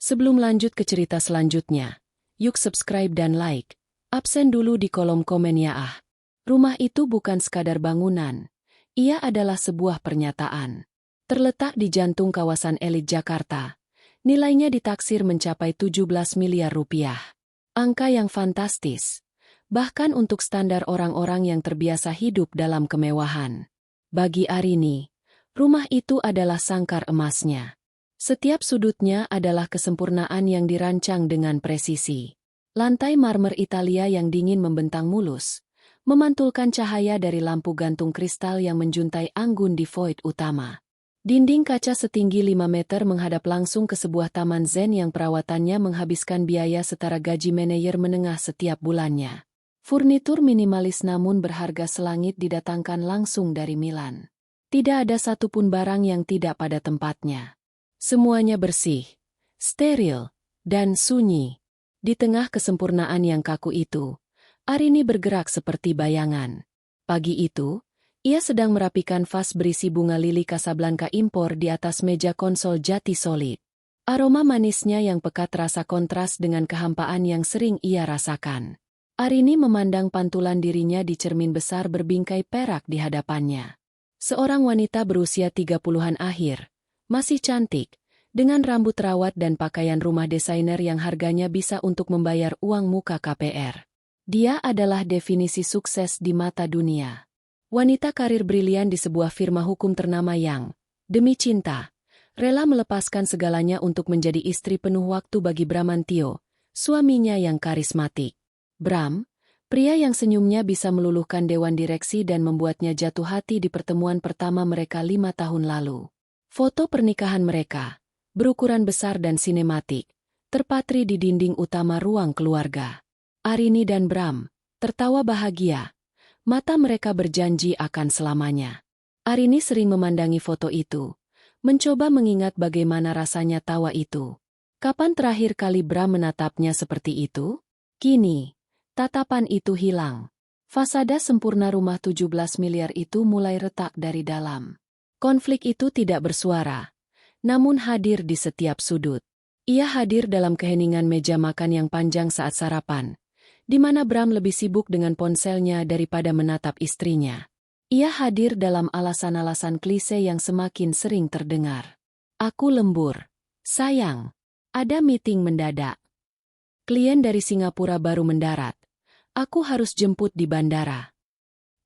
Sebelum lanjut ke cerita selanjutnya, yuk subscribe dan like. Absen dulu di kolom komen ya ah. Rumah itu bukan sekadar bangunan. Ia adalah sebuah pernyataan. Terletak di jantung kawasan elit Jakarta. Nilainya ditaksir mencapai 17 miliar rupiah. Angka yang fantastis. Bahkan untuk standar orang-orang yang terbiasa hidup dalam kemewahan. Bagi Arini, rumah itu adalah sangkar emasnya. Setiap sudutnya adalah kesempurnaan yang dirancang dengan presisi. Lantai marmer Italia yang dingin membentang mulus, memantulkan cahaya dari lampu gantung kristal yang menjuntai anggun di void utama. Dinding kaca setinggi 5 meter menghadap langsung ke sebuah taman zen yang perawatannya menghabiskan biaya setara gaji manajer menengah setiap bulannya. Furnitur minimalis namun berharga selangit didatangkan langsung dari Milan. Tidak ada satupun barang yang tidak pada tempatnya. Semuanya bersih, steril, dan sunyi. Di tengah kesempurnaan yang kaku itu, Arini bergerak seperti bayangan. Pagi itu, ia sedang merapikan vas berisi bunga lili Casablanca impor di atas meja konsol jati solid. Aroma manisnya yang pekat terasa kontras dengan kehampaan yang sering ia rasakan. Arini memandang pantulan dirinya di cermin besar berbingkai perak di hadapannya. Seorang wanita berusia 30-an akhir, masih cantik, dengan rambut rawat dan pakaian rumah desainer yang harganya bisa untuk membayar uang muka KPR. Dia adalah definisi sukses di mata dunia. Wanita karir brilian di sebuah firma hukum ternama yang, demi cinta, rela melepaskan segalanya untuk menjadi istri penuh waktu bagi Bramantio, suaminya yang karismatik. Bram, pria yang senyumnya bisa meluluhkan dewan direksi dan membuatnya jatuh hati di pertemuan pertama mereka 5 tahun lalu. Foto pernikahan mereka, berukuran besar dan sinematik, terpatri di dinding utama ruang keluarga. Arini dan Bram tertawa bahagia. Mata mereka berjanji akan selamanya. Arini sering memandangi foto itu, mencoba mengingat bagaimana rasanya tawa itu. Kapan terakhir kali Bram menatapnya seperti itu? Kini, tatapan itu hilang. Fasada sempurna rumah 17 miliar itu mulai retak dari dalam. Konflik itu tidak bersuara, namun hadir di setiap sudut. Ia hadir dalam keheningan meja makan yang panjang saat sarapan, di mana Bram lebih sibuk dengan ponselnya daripada menatap istrinya. Ia hadir dalam alasan-alasan klise yang semakin sering terdengar. Aku lembur. Sayang. Ada meeting mendadak. Klien dari Singapura baru mendarat. Aku harus jemput di bandara.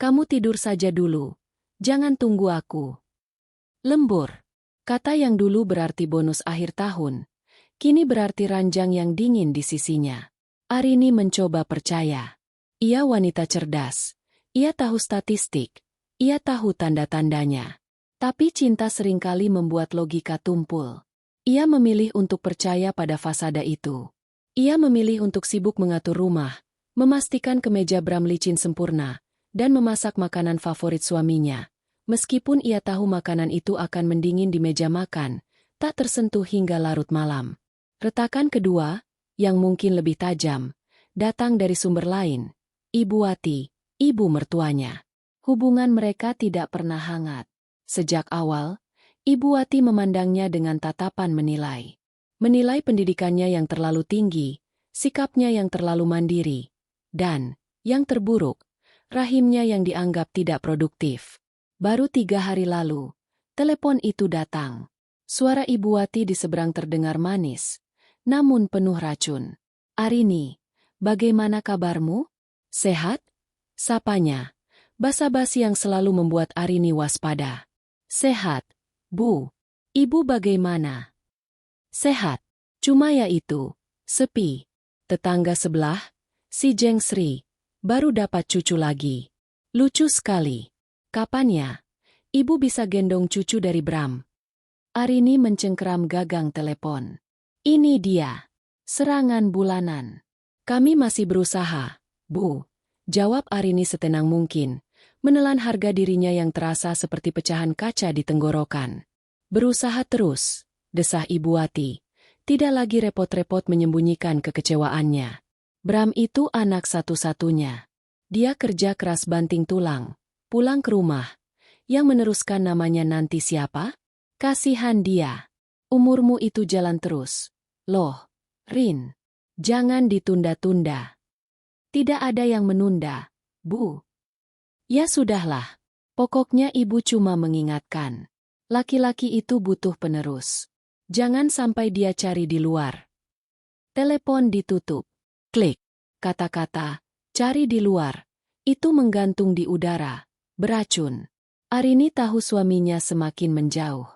Kamu tidur saja dulu. Jangan tunggu aku. Lembur. Kata yang dulu berarti bonus akhir tahun, kini berarti ranjang yang dingin di sisinya. Arini mencoba percaya. Ia wanita cerdas. Ia tahu statistik. Ia tahu tanda-tandanya. Tapi cinta seringkali membuat logika tumpul. Ia memilih untuk percaya pada fasada itu. Ia memilih untuk sibuk mengatur rumah, memastikan kemeja Bram licin sempurna, dan memasak makanan favorit suaminya. Meskipun ia tahu makanan itu akan mendingin di meja makan, tak tersentuh hingga larut malam. Retakan kedua, yang mungkin lebih tajam, datang dari sumber lain, Ibu Wati, ibu mertuanya. Hubungan mereka tidak pernah hangat. Sejak awal, Ibu Wati memandangnya dengan tatapan menilai. Menilai pendidikannya yang terlalu tinggi, sikapnya yang terlalu mandiri, dan, yang terburuk, rahimnya yang dianggap tidak produktif. Baru 3 hari lalu, telepon itu datang. Suara Ibu Wati di seberang terdengar manis, namun penuh racun. Arini, bagaimana kabarmu? Sehat? Sapanya. Basa-basi yang selalu membuat Arini waspada. Sehat, Bu. Ibu bagaimana? Sehat. Cuma ya itu, sepi. Tetangga sebelah, si Jeng Sri, baru dapat cucu lagi. Lucu sekali. Kapan ya? Ibu bisa gendong cucu dari Bram. Arini mencengkeram gagang telepon. Ini dia. Serangan bulanan. Kami masih berusaha, Bu. Jawab Arini setenang mungkin, menelan harga dirinya yang terasa seperti pecahan kaca di tenggorokan. Berusaha terus, desah Ibu Wati. Tidak lagi repot-repot menyembunyikan kekecewaannya. Bram itu anak satu-satunya. Dia kerja keras banting tulang, pulang ke rumah. Yang meneruskan namanya nanti siapa? Kasihan dia. Umurmu itu jalan terus. Loh, Rin, jangan ditunda-tunda. Tidak ada yang menunda, Bu. Ya sudahlah. Pokoknya ibu cuma mengingatkan. Laki-laki itu butuh penerus. Jangan sampai dia cari di luar. Telepon ditutup. Klik. Kata-kata, cari di luar. Itu menggantung di udara. Beracun. Arini tahu suaminya semakin menjauh.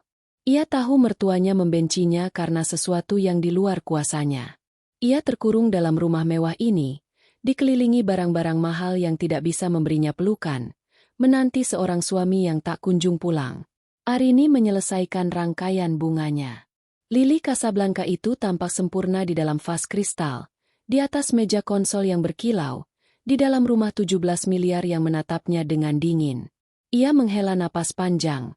Ia tahu mertuanya membencinya karena sesuatu yang di luar kuasanya. Ia terkurung dalam rumah mewah ini, dikelilingi barang-barang mahal yang tidak bisa memberinya pelukan, menanti seorang suami yang tak kunjung pulang. Arini menyelesaikan rangkaian bunganya. Lili Casablanca itu tampak sempurna di dalam vas kristal, di atas meja konsol yang berkilau, di dalam rumah 17 miliar yang menatapnya dengan dingin. Ia menghela napas panjang.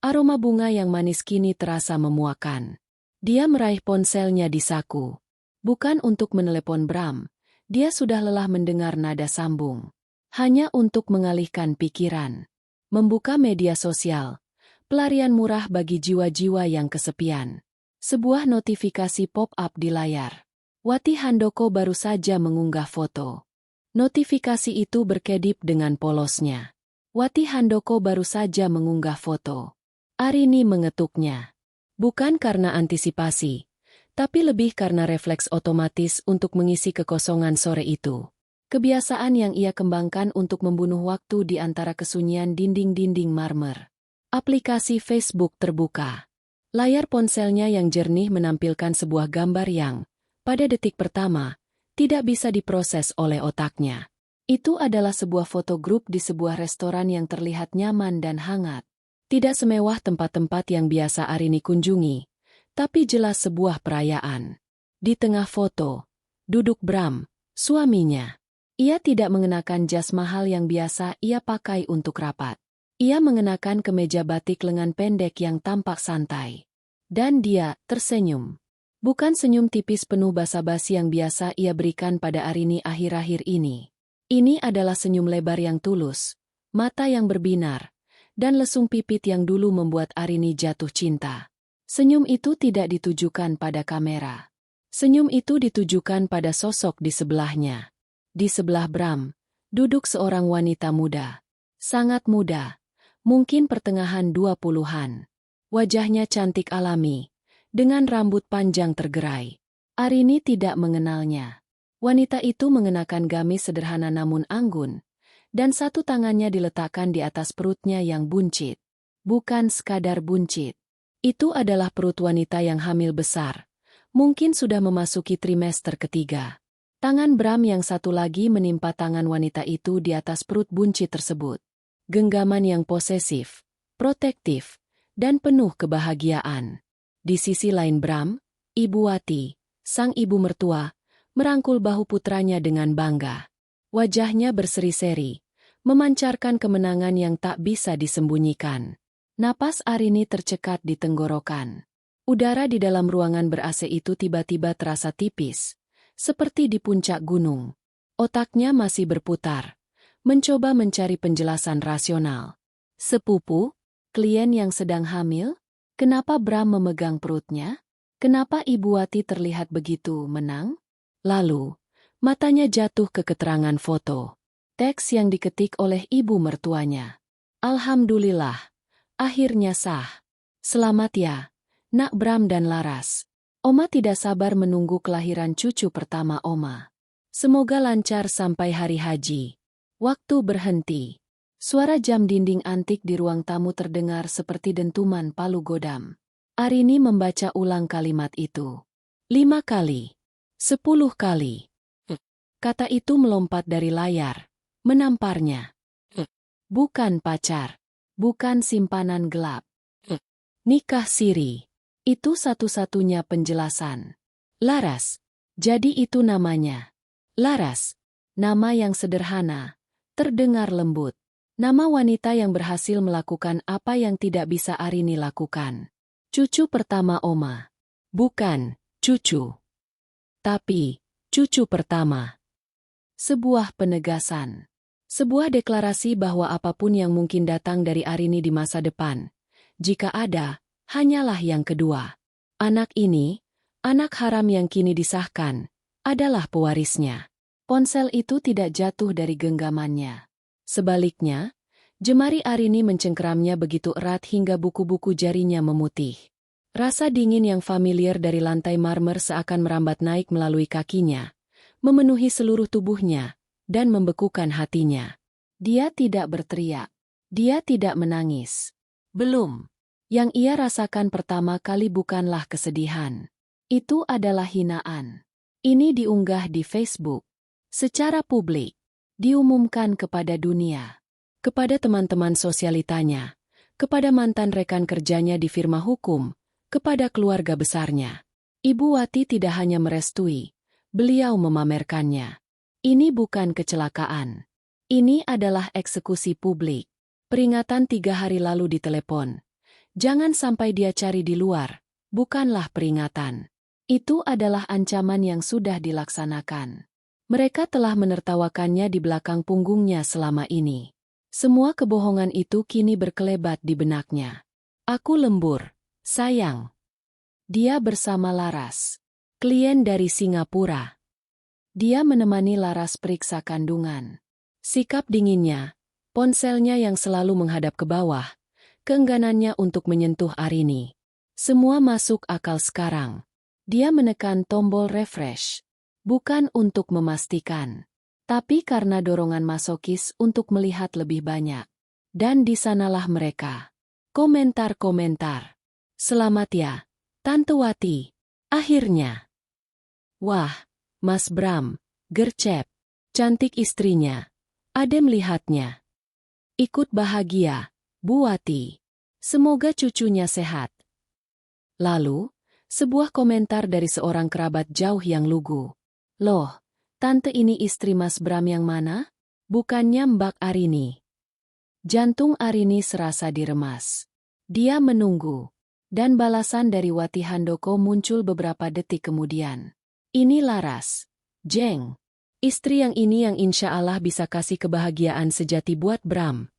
Aroma bunga yang manis kini terasa memuakan. Dia meraih ponselnya di saku. Bukan untuk menelepon Bram, dia sudah lelah mendengar nada sambung. Hanya untuk mengalihkan pikiran. Membuka media sosial. Pelarian murah bagi jiwa-jiwa yang kesepian. Sebuah notifikasi pop-up di layar. Wati Handoko baru saja mengunggah foto. Notifikasi itu berkedip dengan polosnya. Wati Handoko baru saja mengunggah foto. Arini mengetuknya. Bukan karena antisipasi, tapi lebih karena refleks otomatis untuk mengisi kekosongan sore itu. Kebiasaan yang ia kembangkan untuk membunuh waktu di antara kesunyian dinding-dinding marmer. Aplikasi Facebook terbuka. Layar ponselnya yang jernih menampilkan sebuah gambar yang, pada detik pertama, tidak bisa diproses oleh otaknya. Itu adalah sebuah foto grup di sebuah restoran yang terlihat nyaman dan hangat. Tidak semewah tempat-tempat yang biasa Arini kunjungi, tapi jelas sebuah perayaan. Di tengah foto, duduk Bram, suaminya. Ia tidak mengenakan jas mahal yang biasa ia pakai untuk rapat. Ia mengenakan kemeja batik lengan pendek yang tampak santai. Dan dia tersenyum. Bukan senyum tipis penuh basa-basi yang biasa ia berikan pada Arini akhir-akhir ini. Ini adalah senyum lebar yang tulus, mata yang berbinar, dan lesung pipit yang dulu membuat Arini jatuh cinta. Senyum itu tidak ditujukan pada kamera. Senyum itu ditujukan pada sosok di sebelahnya. Di sebelah Bram, duduk seorang wanita muda. Sangat muda, mungkin pertengahan 20-an. Wajahnya cantik alami, dengan rambut panjang tergerai. Arini tidak mengenalnya. Wanita itu mengenakan gamis sederhana namun anggun, dan satu tangannya diletakkan di atas perutnya yang buncit. Bukan sekadar buncit. Itu adalah perut wanita yang hamil besar. Mungkin sudah memasuki trimester ketiga. Tangan Bram yang satu lagi menimpa tangan wanita itu di atas perut buncit tersebut. Genggaman yang posesif, protektif, dan penuh kebahagiaan. Di sisi lain Bram, Ibu Wati, sang ibu mertua, merangkul bahu putranya dengan bangga. Wajahnya berseri-seri, memancarkan kemenangan yang tak bisa disembunyikan. Napas Arini tercekat di tenggorokan. Udara di dalam ruangan ber-AC itu tiba-tiba terasa tipis, seperti di puncak gunung. Otaknya masih berputar, mencoba mencari penjelasan rasional. Sepupu, klien yang sedang hamil? Kenapa Bram memegang perutnya? Kenapa Ibu Wati terlihat begitu menang? Lalu, matanya jatuh ke keterangan foto. Teks yang diketik oleh ibu mertuanya. Alhamdulillah, akhirnya sah. Selamat ya, Nak Bram dan Laras. Oma tidak sabar menunggu kelahiran cucu pertama Oma. Semoga lancar sampai hari haji. Waktu berhenti. Suara jam dinding antik di ruang tamu terdengar seperti dentuman palu godam. Arini membaca ulang kalimat itu. 5 kali. 10 kali. Kata itu melompat dari layar, menamparnya. Bukan pacar, bukan simpanan gelap. Nikah siri. Itu satu-satunya penjelasan. Laras. Jadi itu namanya. Laras. Nama yang sederhana, terdengar lembut. Nama wanita yang berhasil melakukan apa yang tidak bisa Arini lakukan. Cucu pertama Oma. Bukan cucu, tapi cucu pertama. Sebuah penegasan. Sebuah deklarasi bahwa apapun yang mungkin datang dari Arini di masa depan, jika ada, hanyalah yang kedua. Anak ini, Anak haram yang kini disahkan adalah pewarisnya. Ponsel itu tidak jatuh dari genggamannya. Sebaliknya, jemari Arini mencengkeramnya begitu erat hingga buku-buku jarinya memutih. Rasa dingin yang familiar dari lantai marmer seakan merambat naik melalui kakinya, memenuhi seluruh tubuhnya, dan membekukan hatinya. Dia tidak berteriak. Dia tidak menangis. Belum. Yang ia rasakan pertama kali bukanlah kesedihan. Itu adalah hinaan. Ini diunggah di Facebook. Secara publik. Diumumkan kepada dunia. Kepada teman-teman sosialitanya. Kepada mantan rekan kerjanya di firma hukum. Kepada keluarga besarnya. Ibu Wati tidak hanya merestui. Beliau memamerkannya. Ini bukan kecelakaan. Ini adalah eksekusi publik. Peringatan 3 hari lalu ditelepon. Jangan sampai dia cari di luar. Bukanlah peringatan. Itu adalah ancaman yang sudah dilaksanakan. Mereka telah menertawakannya di belakang punggungnya selama ini. Semua kebohongan itu kini berkelebat di benaknya. Aku lembur, sayang. Dia bersama Laras. Klien dari Singapura. Dia menemani Laras periksa kandungan. Sikap dinginnya, ponselnya yang selalu menghadap ke bawah, keengganannya untuk menyentuh Arini. Semua masuk akal sekarang. Dia menekan tombol refresh. Bukan untuk memastikan. Tapi karena dorongan masokis untuk melihat lebih banyak. Dan di sanalah mereka. Komentar-komentar. Selamat ya, Tante Wati. Akhirnya. Wah, Mas Bram, gercep. Cantik istrinya. Ade melihatnya. Ikut bahagia, Bu Wati. Semoga cucunya sehat. Lalu, sebuah komentar dari seorang kerabat jauh yang lugu. Loh, tante ini istri Mas Bram yang mana? Bukannya Mbak Arini. Jantung Arini serasa diremas. Dia menunggu. Dan balasan dari Wati Handoko muncul beberapa detik kemudian. Ini Laras. Jeng. Istri yang ini yang insya Allah bisa kasih kebahagiaan sejati buat Bram.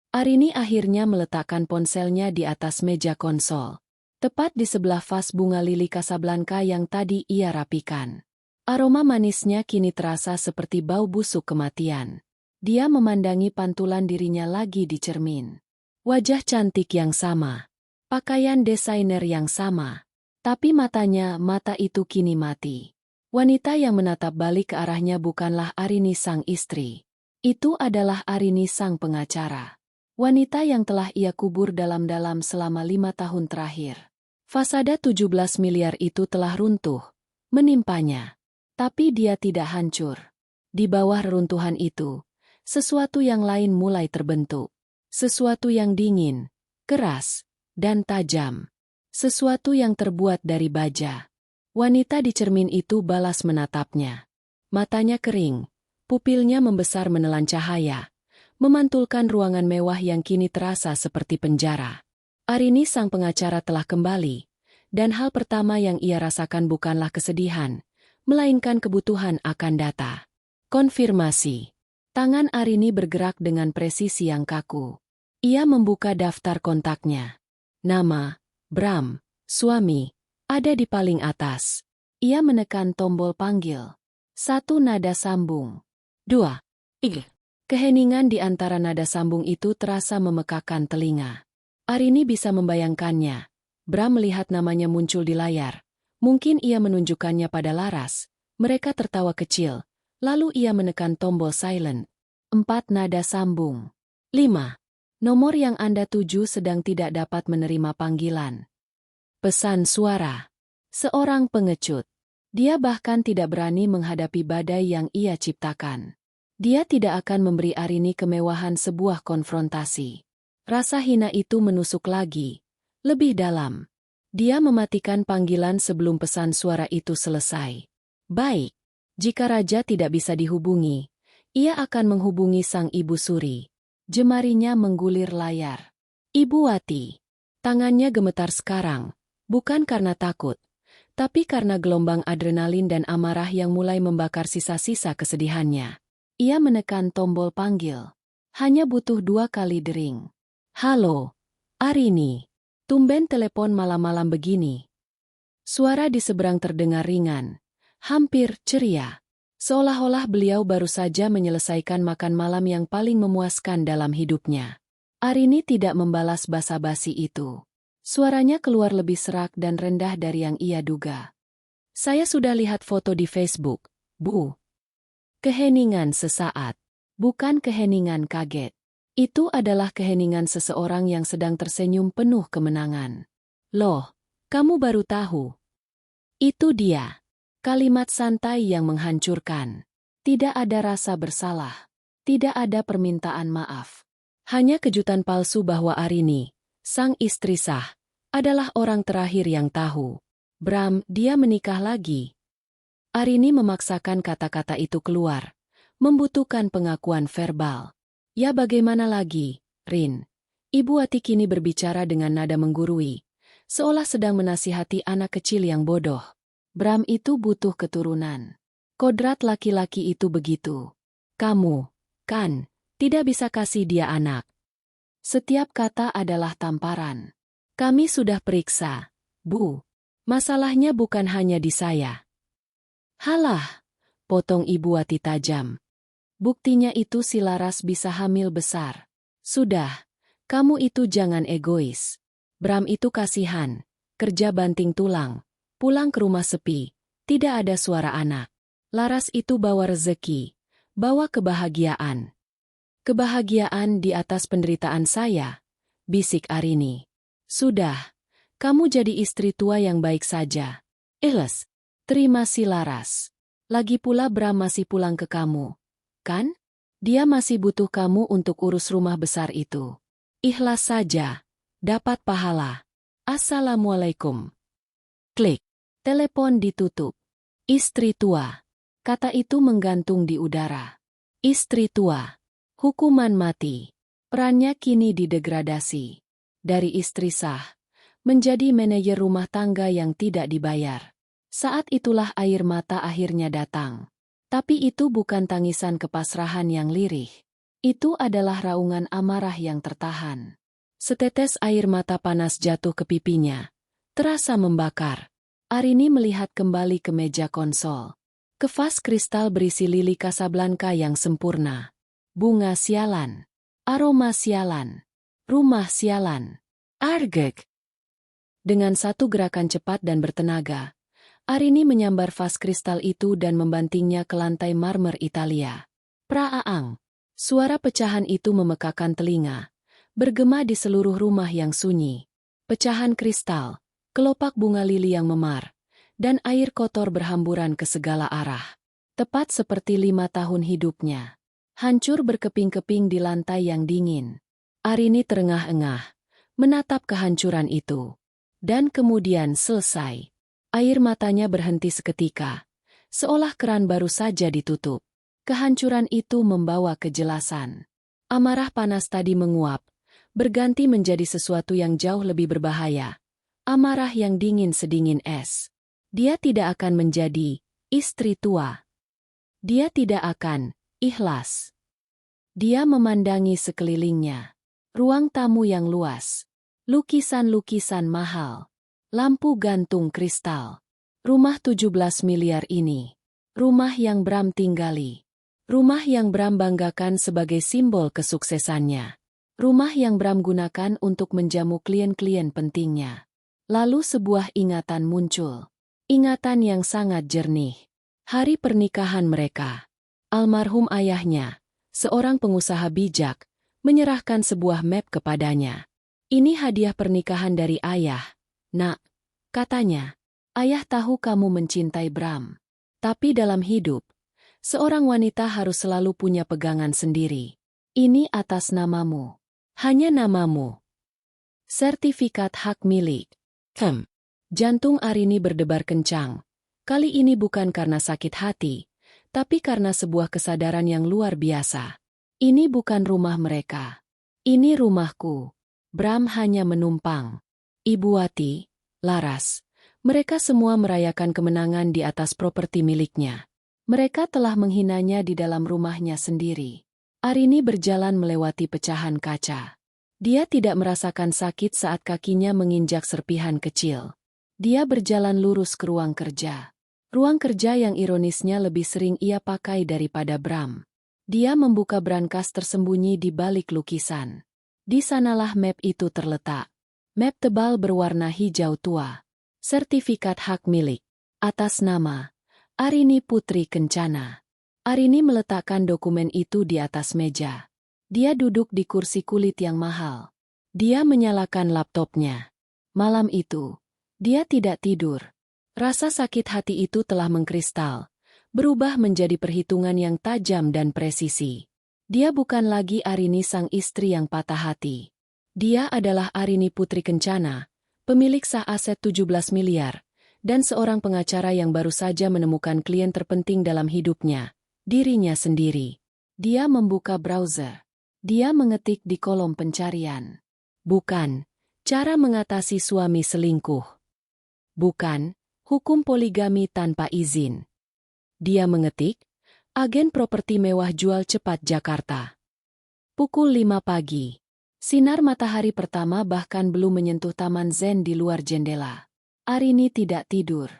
Arini akhirnya meletakkan ponselnya di atas meja konsol. Tepat di sebelah vas bunga lili Casablanca yang tadi ia rapikan. Aroma manisnya kini terasa seperti bau busuk kematian. Dia memandangi pantulan dirinya lagi di cermin. Wajah cantik yang sama. Pakaian desainer yang sama. Tapi mata itu kini mati. Wanita yang menatap balik ke arahnya bukanlah Arini sang istri. Itu adalah Arini sang pengacara. Wanita yang telah ia kubur dalam-dalam selama 5 tahun terakhir. Fasada 17 miliar itu telah runtuh, menimpanya. Tapi dia tidak hancur. Di bawah reruntuhan itu, sesuatu yang lain mulai terbentuk. Sesuatu yang dingin, keras, dan tajam. Sesuatu yang terbuat dari baja. Wanita di cermin itu balas menatapnya. Matanya kering, pupilnya membesar menelan cahaya, memantulkan ruangan mewah yang kini terasa seperti penjara. Arini sang pengacara telah kembali, dan hal pertama yang ia rasakan bukanlah kesedihan, melainkan kebutuhan akan data. Konfirmasi. Tangan Arini bergerak dengan presisi yang kaku. Ia membuka daftar kontaknya. Nama, Bram, suami, ada di paling atas. Ia menekan tombol panggil. 1 nada sambung. 2. Keheningan di antara nada sambung itu terasa memekakan telinga. Arini bisa membayangkannya. Bram melihat namanya muncul di layar. Mungkin ia menunjukkannya pada Laras. Mereka tertawa kecil. Lalu ia menekan tombol silent. 4 nada sambung. 5. Nomor yang Anda tuju sedang tidak dapat menerima panggilan. Pesan suara. Seorang pengecut. Dia bahkan tidak berani menghadapi badai yang ia ciptakan. Dia tidak akan memberi Arini kemewahan sebuah konfrontasi. Rasa hina itu menusuk lagi. Lebih dalam. Dia mematikan panggilan sebelum pesan suara itu selesai. Baik. Jika Raja tidak bisa dihubungi, ia akan menghubungi sang Ibu Suri. Jemarinya menggulir layar. Ibu Wati. Tangannya gemetar sekarang. Bukan karena takut, tapi karena gelombang adrenalin dan amarah yang mulai membakar sisa-sisa kesedihannya. Ia menekan tombol panggil. Hanya butuh 2 kali dering. Halo, Arini. Tumben telepon malam-malam begini. Suara di seberang terdengar ringan, hampir ceria. Seolah-olah beliau baru saja menyelesaikan makan malam yang paling memuaskan dalam hidupnya. Arini tidak membalas basa-basi itu. Suaranya keluar lebih serak dan rendah dari yang ia duga. Saya sudah lihat foto di Facebook, Bu. Keheningan sesaat. Bukan keheningan kaget. Itu adalah keheningan seseorang yang sedang tersenyum penuh kemenangan. Loh, kamu baru tahu? Itu dia. Kalimat santai yang menghancurkan. Tidak ada rasa bersalah. Tidak ada permintaan maaf. Hanya kejutan palsu bahwa Arini, sang istri sah, adalah orang terakhir yang tahu. Bram, dia menikah lagi. Arini memaksakan kata-kata itu keluar. Membutuhkan pengakuan verbal. Ya bagaimana lagi, Rin? Ibu Ati kini berbicara dengan nada menggurui, seolah sedang menasihati anak kecil yang bodoh. Bram itu butuh keturunan. Kodrat laki-laki itu begitu. Kamu, kan, tidak bisa kasih dia anak. Setiap kata adalah tamparan. Kami sudah periksa, Bu. Masalahnya bukan hanya di saya. Halah, potong Ibu Ati tajam. Buktinya itu si Laras bisa hamil besar. Sudah, kamu itu jangan egois. Bram itu kasihan, kerja banting tulang, pulang ke rumah sepi, tidak ada suara anak. Laras itu bawa rezeki, bawa kebahagiaan. Kebahagiaan di atas penderitaan saya, bisik Arini. Sudah, kamu jadi istri tua yang baik saja. Ikhlas, terima si Laras. Lagi pula Bram masih pulang ke kamu. Kan? Dia masih butuh kamu untuk urus rumah besar itu. Ikhlas saja. Dapat pahala. Assalamualaikum. Klik. Telepon ditutup. Istri tua. Kata itu menggantung di udara. Istri tua. Hukuman mati. Perannya kini didegradasi. Dari istri sah, menjadi manajer rumah tangga yang tidak dibayar. Saat itulah air mata akhirnya datang. Tapi itu bukan tangisan kepasrahan yang lirih. Itu adalah raungan amarah yang tertahan. Setetes air mata panas jatuh ke pipinya. Terasa membakar. Arini melihat kembali ke meja konsol. Ke vas kristal berisi lili Casablanca yang sempurna. Bunga sialan. Aroma sialan. Rumah sialan. Argek. Dengan satu gerakan cepat dan bertenaga, Arini menyambar vas kristal itu dan membantingnya ke lantai marmer Italia. Praaang. Suara pecahan itu memekakan telinga. Bergema di seluruh rumah yang sunyi. Pecahan kristal, kelopak bunga lili yang memar, dan air kotor berhamburan ke segala arah. Tepat seperti 5 tahun hidupnya. Hancur berkeping-keping di lantai yang dingin. Arini terengah-engah, menatap kehancuran itu. Dan kemudian selesai. Air matanya berhenti seketika, seolah keran baru saja ditutup. Kehancuran itu membawa kejelasan. Amarah panas tadi menguap, berganti menjadi sesuatu yang jauh lebih berbahaya. Amarah yang dingin sedingin es. Dia tidak akan menjadi istri tua. Dia tidak akan ikhlas. Dia memandangi sekelilingnya. Ruang tamu yang luas. Lukisan-lukisan mahal. Lampu gantung kristal. Rumah 17 miliar ini. Rumah yang Bram tinggali. Rumah yang Bram banggakan sebagai simbol kesuksesannya. Rumah yang Bram gunakan untuk menjamu klien-klien pentingnya. Lalu sebuah ingatan muncul. Ingatan yang sangat jernih. Hari pernikahan mereka. Almarhum ayahnya, seorang pengusaha bijak, menyerahkan sebuah map kepadanya. Ini hadiah pernikahan dari ayah. Nak, katanya, ayah tahu kamu mencintai Bram. Tapi dalam hidup, seorang wanita harus selalu punya pegangan sendiri. Ini atas namamu. Hanya namamu. Sertifikat hak milik. Jantung Arini berdebar kencang. Kali ini bukan karena sakit hati, tapi karena sebuah kesadaran yang luar biasa. Ini bukan rumah mereka. Ini rumahku. Bram hanya menumpang. Ibu Ati, Laras, mereka semua merayakan kemenangan di atas properti miliknya. Mereka telah menghinanya di dalam rumahnya sendiri. Arini berjalan melewati pecahan kaca. Dia tidak merasakan sakit saat kakinya menginjak serpihan kecil. Dia berjalan lurus ke ruang kerja. Ruang kerja yang ironisnya lebih sering ia pakai daripada Bram. Dia membuka brankas tersembunyi di balik lukisan. Di sanalah map itu terletak. Map tebal berwarna hijau tua. Sertifikat hak milik. Atas nama Arini Putri Kencana. Arini meletakkan dokumen itu di atas meja. Dia duduk di kursi kulit yang mahal. Dia menyalakan laptopnya. Malam itu, dia tidak tidur. Rasa sakit hati itu telah mengkristal, berubah menjadi perhitungan yang tajam dan presisi. Dia bukan lagi Arini sang istri yang patah hati. Dia adalah Arini Putri Kencana, pemilik sah aset 17 miliar, dan seorang pengacara yang baru saja menemukan klien terpenting dalam hidupnya, dirinya sendiri. Dia membuka browser. Dia mengetik di kolom pencarian. Bukan, cara mengatasi suami selingkuh. Bukan, hukum poligami tanpa izin. Dia mengetik, agen properti mewah jual cepat Jakarta. Pukul 5 pagi. Sinar matahari pertama bahkan belum menyentuh taman zen di luar jendela. Arini tidak tidur.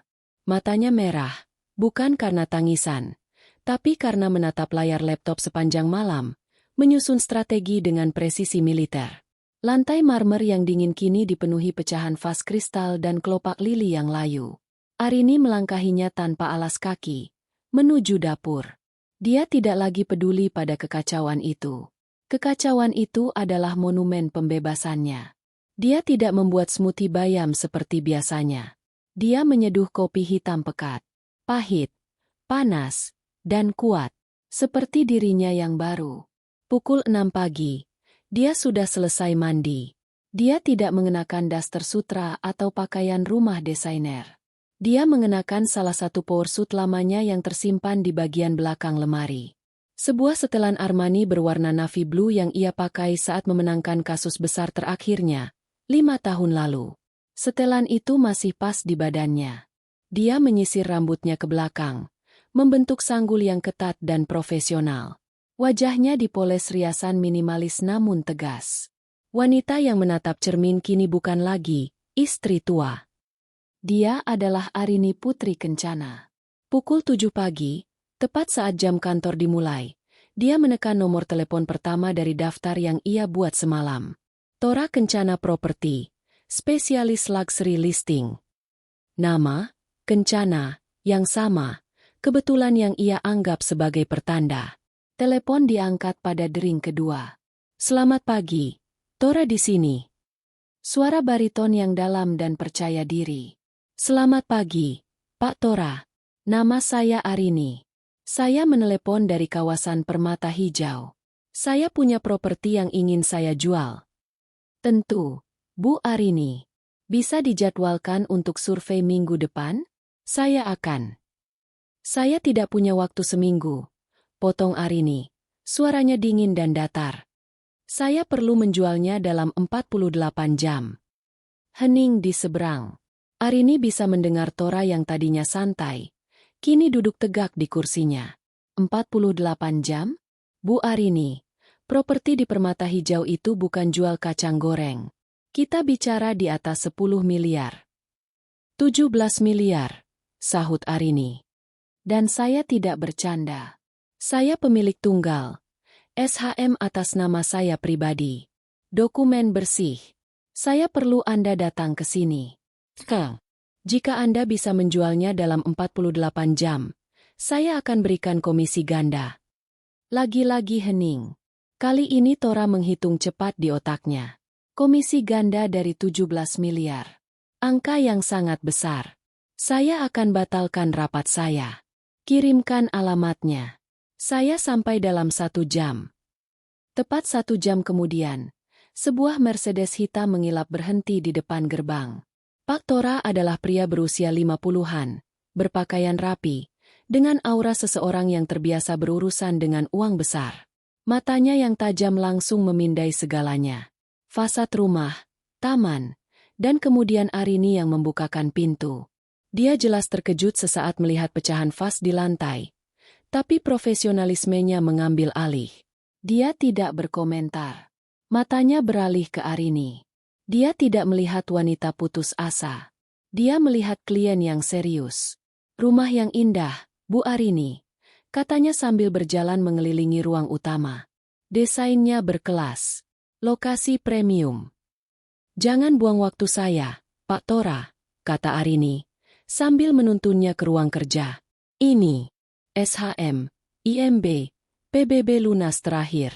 Matanya merah, bukan karena tangisan, tapi karena menatap layar laptop sepanjang malam, menyusun strategi dengan presisi militer. Lantai marmer yang dingin kini dipenuhi pecahan vas kristal dan kelopak lili yang layu. Arini melangkahinya tanpa alas kaki, menuju dapur. Dia tidak lagi peduli pada kekacauan itu. Kekacauan itu adalah monumen pembebasannya. Dia tidak membuat smoothie bayam seperti biasanya. Dia menyeduh kopi hitam pekat, pahit, panas, dan kuat, seperti dirinya yang baru. Pukul 6 pagi. Dia sudah selesai mandi. Dia tidak mengenakan daster sutra atau pakaian rumah desainer. Dia mengenakan salah satu powersuit lamanya yang tersimpan di bagian belakang lemari. Sebuah setelan Armani berwarna navy blue yang ia pakai saat memenangkan kasus besar terakhirnya, 5 tahun lalu. Setelan itu masih pas di badannya. Dia menyisir rambutnya ke belakang, membentuk sanggul yang ketat dan profesional. Wajahnya dipoles riasan minimalis namun tegas. Wanita yang menatap cermin kini bukan lagi istri tua. Dia adalah Arini Putri Kencana. Pukul 7 pagi, tepat saat jam kantor dimulai, dia menekan nomor telepon pertama dari daftar yang ia buat semalam. Tora Kencana Property, spesialis luxury listing. Nama, Kencana, yang sama, kebetulan yang ia anggap sebagai pertanda. Telepon diangkat pada dering kedua. Selamat pagi, Tora di sini. Suara bariton yang dalam dan percaya diri. Selamat pagi, Pak Tora. Nama saya Arini. Saya menelepon dari kawasan Permata Hijau. Saya punya properti yang ingin saya jual. Tentu, Bu Arini. Bisa dijadwalkan untuk survei minggu depan? Saya akan. Saya tidak punya waktu seminggu. Potong Arini. Suaranya dingin dan datar. Saya perlu menjualnya dalam 48 jam. Hening di seberang. Arini bisa mendengar Tora yang tadinya santai, kini duduk tegak di kursinya. 48 jam? Bu Arini, properti di Permata Hijau itu bukan jual kacang goreng. Kita bicara di atas 10 miliar. 17 miliar, sahut Arini. Dan saya tidak bercanda. Saya pemilik tunggal. SHM atas nama saya pribadi. Dokumen bersih. Saya perlu Anda datang ke sini. Jika Anda bisa menjualnya dalam 48 jam, saya akan berikan komisi ganda. Lagi-lagi hening. Kali ini Tora menghitung cepat di otaknya. Komisi ganda dari 17 miliar. Angka yang sangat besar. Saya akan batalkan rapat saya. Kirimkan alamatnya. Saya sampai dalam 1 jam. Tepat 1 jam kemudian, sebuah Mercedes hitam mengilap berhenti di depan gerbang. Pak Tora adalah pria berusia 50-an, berpakaian rapi, dengan aura seseorang yang terbiasa berurusan dengan uang besar. Matanya yang tajam langsung memindai segalanya. Fasad rumah, taman, dan kemudian Arini yang membukakan pintu. Dia jelas terkejut sesaat melihat pecahan vas di lantai. Tapi profesionalismenya mengambil alih. Dia tidak berkomentar. Matanya beralih ke Arini. Dia tidak melihat wanita putus asa. Dia melihat klien yang serius. Rumah yang indah, Bu Arini, katanya sambil berjalan mengelilingi ruang utama. Desainnya berkelas. Lokasi premium. Jangan buang waktu saya, Pak Tora, kata Arini, sambil menuntunnya ke ruang kerja. Ini, SHM, IMB, PBB lunas terakhir.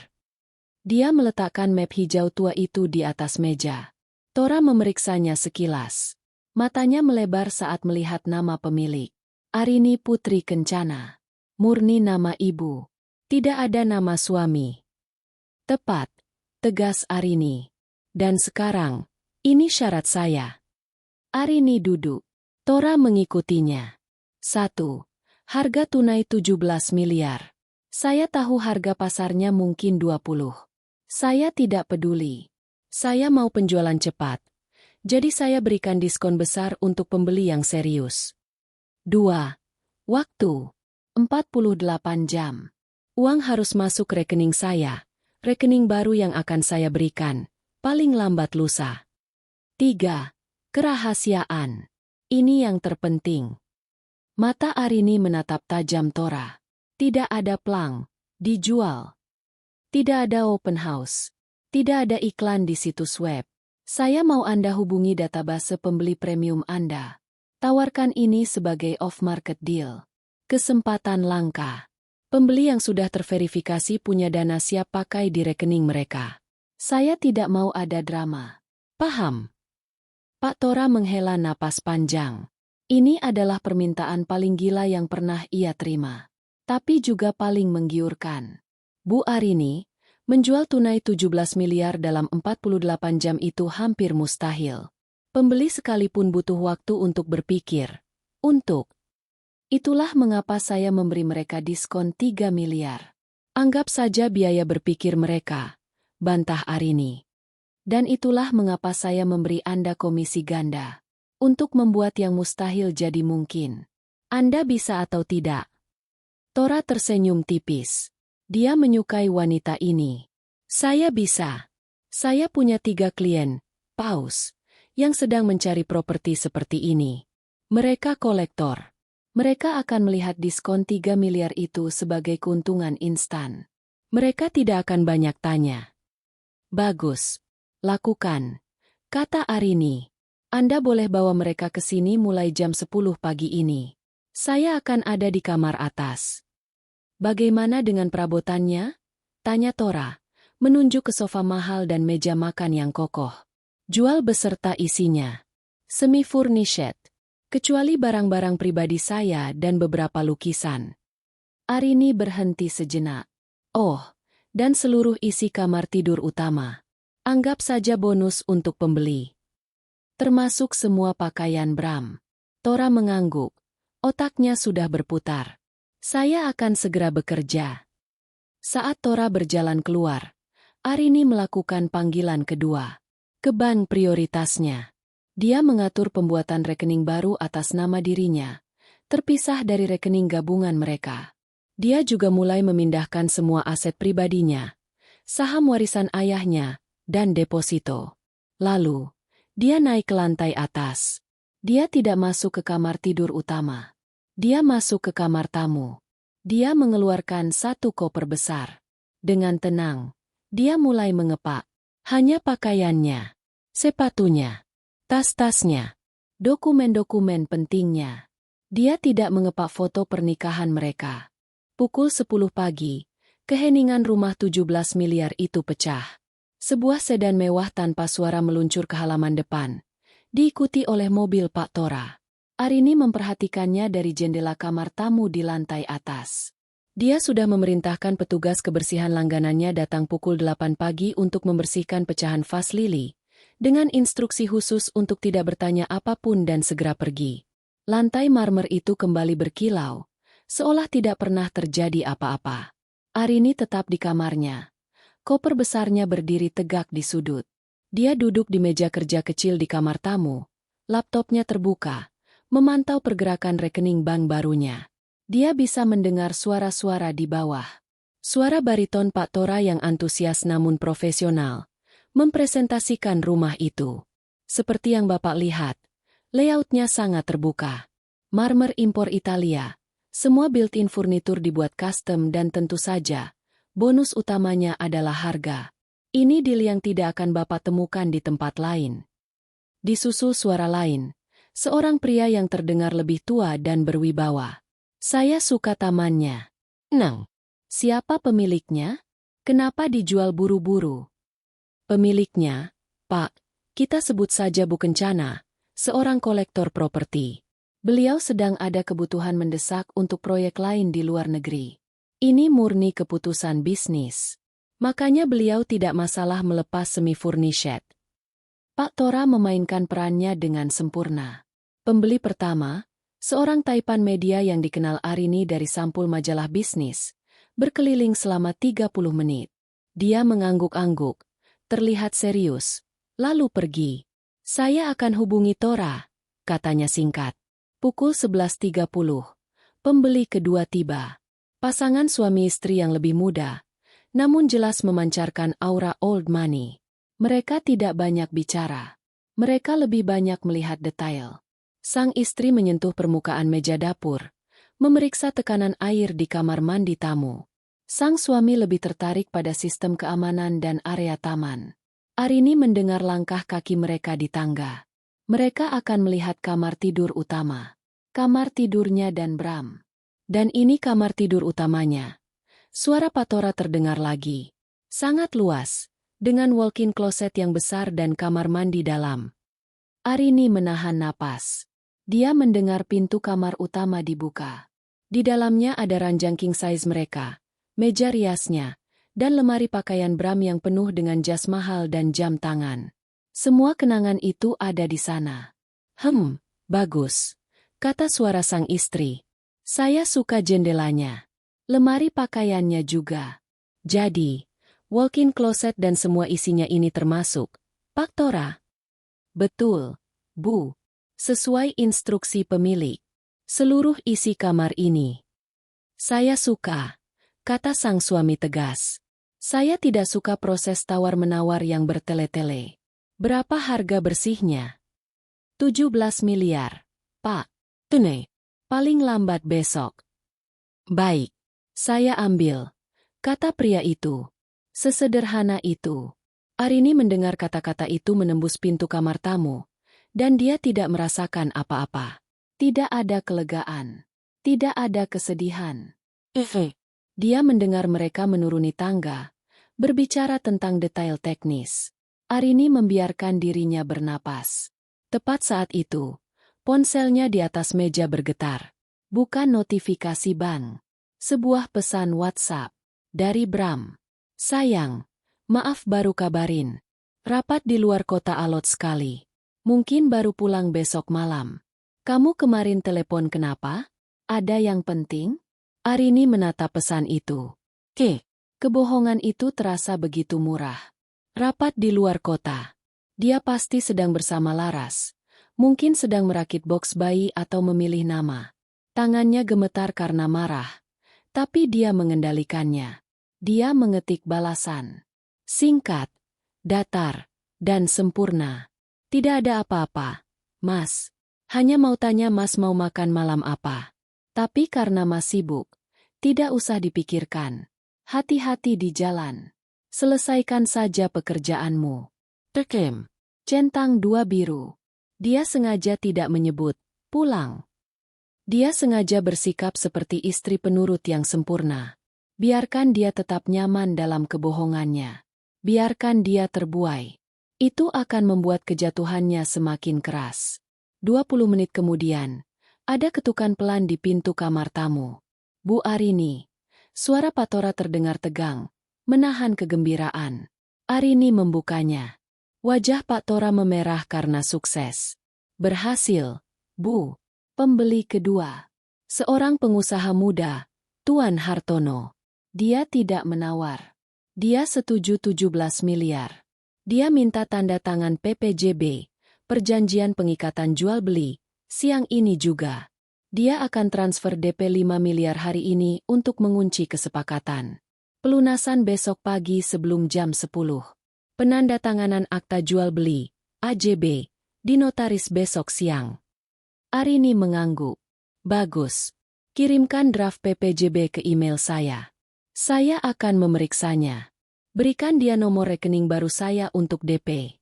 Dia meletakkan map hijau tua itu di atas meja. Tora memeriksanya sekilas. Matanya melebar saat melihat nama pemilik. Arini Putri Kencana. Murni nama ibu. Tidak ada nama suami. Tepat, tegas Arini. Dan sekarang, ini syarat saya. Arini duduk. Tora mengikutinya. 1. Harga tunai 17 miliar. Saya tahu harga pasarnya mungkin 20. Saya tidak peduli. Saya mau penjualan cepat. Jadi saya berikan diskon besar untuk pembeli yang serius. 2. Waktu. 48 jam. Uang harus masuk rekening saya. Rekening baru yang akan saya berikan. Paling lambat lusa. 3. Kerahasiaan. Ini yang terpenting. Mata Arini menatap tajam Tora. Tidak ada plang. Dijual. Tidak ada open house. Tidak ada iklan di situs web. Saya mau Anda hubungi database pembeli premium Anda. Tawarkan ini sebagai off-market deal. Kesempatan langka. Pembeli yang sudah terverifikasi punya dana siap pakai di rekening mereka. Saya tidak mau ada drama. Paham? Pak Tora menghela napas panjang. Ini adalah permintaan paling gila yang pernah ia terima. Tapi juga paling menggiurkan. Bu Arini, menjual tunai 17 miliar dalam 48 jam itu hampir mustahil. Pembeli sekalipun butuh waktu untuk berpikir. Itulah mengapa saya memberi mereka diskon 3 miliar. Anggap saja biaya berpikir mereka, bantah Arini. Dan itulah mengapa saya memberi Anda komisi ganda. Untuk membuat yang mustahil jadi mungkin. Anda bisa atau tidak? Tora tersenyum tipis. Dia menyukai wanita ini. Saya bisa. Saya punya 3 klien, paus, yang sedang mencari properti seperti ini. Mereka kolektor. Mereka akan melihat diskon 3 miliar itu sebagai keuntungan instan. Mereka tidak akan banyak tanya. Bagus. Lakukan. Kata Arini. Anda boleh bawa mereka ke sini mulai jam 10 pagi ini. Saya akan ada di kamar atas. Bagaimana dengan perabotannya? Tanya Tora, menunjuk ke sofa mahal dan meja makan yang kokoh. Jual beserta isinya. Semi-furnished. Kecuali barang-barang pribadi saya dan beberapa lukisan. Arini berhenti sejenak. Oh, dan seluruh isi kamar tidur utama. Anggap saja bonus untuk pembeli. Termasuk semua pakaian Bram. Tora mengangguk. Otaknya sudah berputar. Saya akan segera bekerja. Saat Tora berjalan keluar, Arini melakukan panggilan kedua. Ke bank prioritasnya. Dia mengatur pembuatan rekening baru atas nama dirinya, terpisah dari rekening gabungan mereka. Dia juga mulai memindahkan semua aset pribadinya, saham warisan ayahnya, dan deposito. Lalu, dia naik ke lantai atas. Dia tidak masuk ke kamar tidur utama. Dia masuk ke kamar tamu. Dia mengeluarkan 1 koper besar. Dengan tenang, dia mulai mengepak. Hanya pakaiannya, sepatunya, tas-tasnya, dokumen-dokumen pentingnya. Dia tidak mengepak foto pernikahan mereka. Pukul 10 pagi, keheningan rumah 17 miliar itu pecah. Sebuah sedan mewah tanpa suara meluncur ke halaman depan, diikuti oleh mobil Pak Tora. Arini memperhatikannya dari jendela kamar tamu di lantai atas. Dia sudah memerintahkan petugas kebersihan langganannya datang pukul 8 pagi untuk membersihkan pecahan vas lili, dengan instruksi khusus untuk tidak bertanya apapun dan segera pergi. Lantai marmer itu kembali berkilau, seolah tidak pernah terjadi apa-apa. Arini tetap di kamarnya. Koper besarnya berdiri tegak di sudut. Dia duduk di meja kerja kecil di kamar tamu. Laptopnya terbuka, memantau pergerakan rekening bank barunya. Dia bisa mendengar suara-suara di bawah. Suara bariton Pak Tora yang antusias namun profesional, mempresentasikan rumah itu. Seperti yang Bapak lihat, Layoutnya sangat terbuka. Marmer impor Italia. Semua built-in furnitur dibuat custom dan tentu saja, bonus utamanya adalah harga. Ini deal yang tidak akan Bapak temukan di tempat lain. Disusul suara lain. Seorang pria yang terdengar lebih tua dan berwibawa. Saya suka tamannya. Nang. Siapa pemiliknya? Kenapa dijual buru-buru? Pemiliknya, Pak, kita sebut saja Bu Kencana, seorang kolektor properti. Beliau sedang ada kebutuhan mendesak untuk proyek lain di luar negeri. Ini murni keputusan bisnis. Makanya beliau tidak masalah melepas semi-furnished. Pak Tora memainkan perannya dengan sempurna. Pembeli pertama, seorang taipan media yang dikenal Arini dari sampul majalah bisnis, berkeliling selama 30 menit. Dia mengangguk-angguk, terlihat serius, lalu pergi. Saya akan hubungi Tora, katanya singkat. Pukul 11.30, pembeli kedua tiba. Pasangan suami istri yang lebih muda, namun jelas memancarkan aura old money. Mereka tidak banyak bicara. Mereka lebih banyak melihat detail. Sang istri menyentuh permukaan meja dapur, memeriksa tekanan air di kamar mandi tamu. Sang suami lebih tertarik pada sistem keamanan dan area taman. Arini mendengar langkah kaki mereka di tangga. Mereka akan melihat kamar tidur utama. Kamar tidurnya dan Bram. Dan ini kamar tidur utamanya. Suara Pak Tora terdengar lagi. Sangat luas, dengan walk-in closet yang besar dan kamar mandi dalam. Arini menahan napas. Dia mendengar pintu kamar utama dibuka. Di dalamnya ada ranjang king size mereka, meja riasnya, dan lemari pakaian Bram yang penuh dengan jas mahal dan jam tangan. Semua kenangan itu ada di sana. Bagus, kata suara sang istri. Saya suka jendelanya. Lemari pakaiannya juga. Jadi, walk-in closet dan semua isinya ini termasuk Pak Tora? Betul, Bu. Sesuai instruksi pemilik. Seluruh isi kamar ini. Saya suka, kata sang suami tegas. Saya tidak suka proses tawar-menawar yang bertele-tele. Berapa harga bersihnya? 17 miliar, Pak. Tunai. Paling lambat besok. Baik. Saya ambil, kata pria itu. Sesederhana itu. Arini mendengar kata-kata itu menembus pintu kamar tamu, dan dia tidak merasakan apa-apa. Tidak ada kelegaan. Tidak ada kesedihan. Dia mendengar mereka menuruni tangga, berbicara tentang detail teknis. Arini membiarkan dirinya bernapas. Tepat saat itu, ponselnya di atas meja bergetar. Bukan notifikasi bank. Sebuah pesan WhatsApp dari Bram. Sayang, maaf baru kabarin. Rapat di luar kota alot sekali. Mungkin baru pulang besok malam. Kamu kemarin telepon kenapa? Ada yang penting? Arini menatap pesan itu. Kebohongan itu terasa begitu murah. Rapat di luar kota. Dia pasti sedang bersama Laras. Mungkin sedang merakit box bayi atau memilih nama. Tangannya gemetar karena marah. Tapi dia mengendalikannya. Dia mengetik balasan. Singkat, datar, dan sempurna. Tidak ada apa-apa, Mas. Hanya mau tanya Mas mau makan malam apa. Tapi karena Mas sibuk, tidak usah dipikirkan. Hati-hati di jalan. Selesaikan saja pekerjaanmu. Centang 2 biru. Dia sengaja tidak menyebut, pulang. Dia sengaja bersikap seperti istri penurut yang sempurna. Biarkan dia tetap nyaman dalam kebohongannya. Biarkan dia terbuai. Itu akan membuat kejatuhannya semakin keras. 20 menit kemudian, ada ketukan pelan di pintu kamar tamu. Bu Arini. Suara Pak Tora terdengar tegang, menahan kegembiraan. Arini membukanya. Wajah Pak Tora memerah karena sukses. Berhasil, Bu. Pembeli kedua. Seorang pengusaha muda, Tuan Hartono. Dia tidak menawar. Dia setuju 17 miliar. Dia minta tanda tangan PPJB, perjanjian pengikatan jual-beli, siang ini juga. Dia akan transfer DP 5 miliar hari ini untuk mengunci kesepakatan. Pelunasan besok pagi sebelum jam 10. Penandatanganan akta jual-beli, AJB, di notaris besok siang. Arini mengangguk. Bagus. Kirimkan draft PPJB ke email saya. Saya akan memeriksanya. Berikan dia nomor rekening baru saya untuk DP.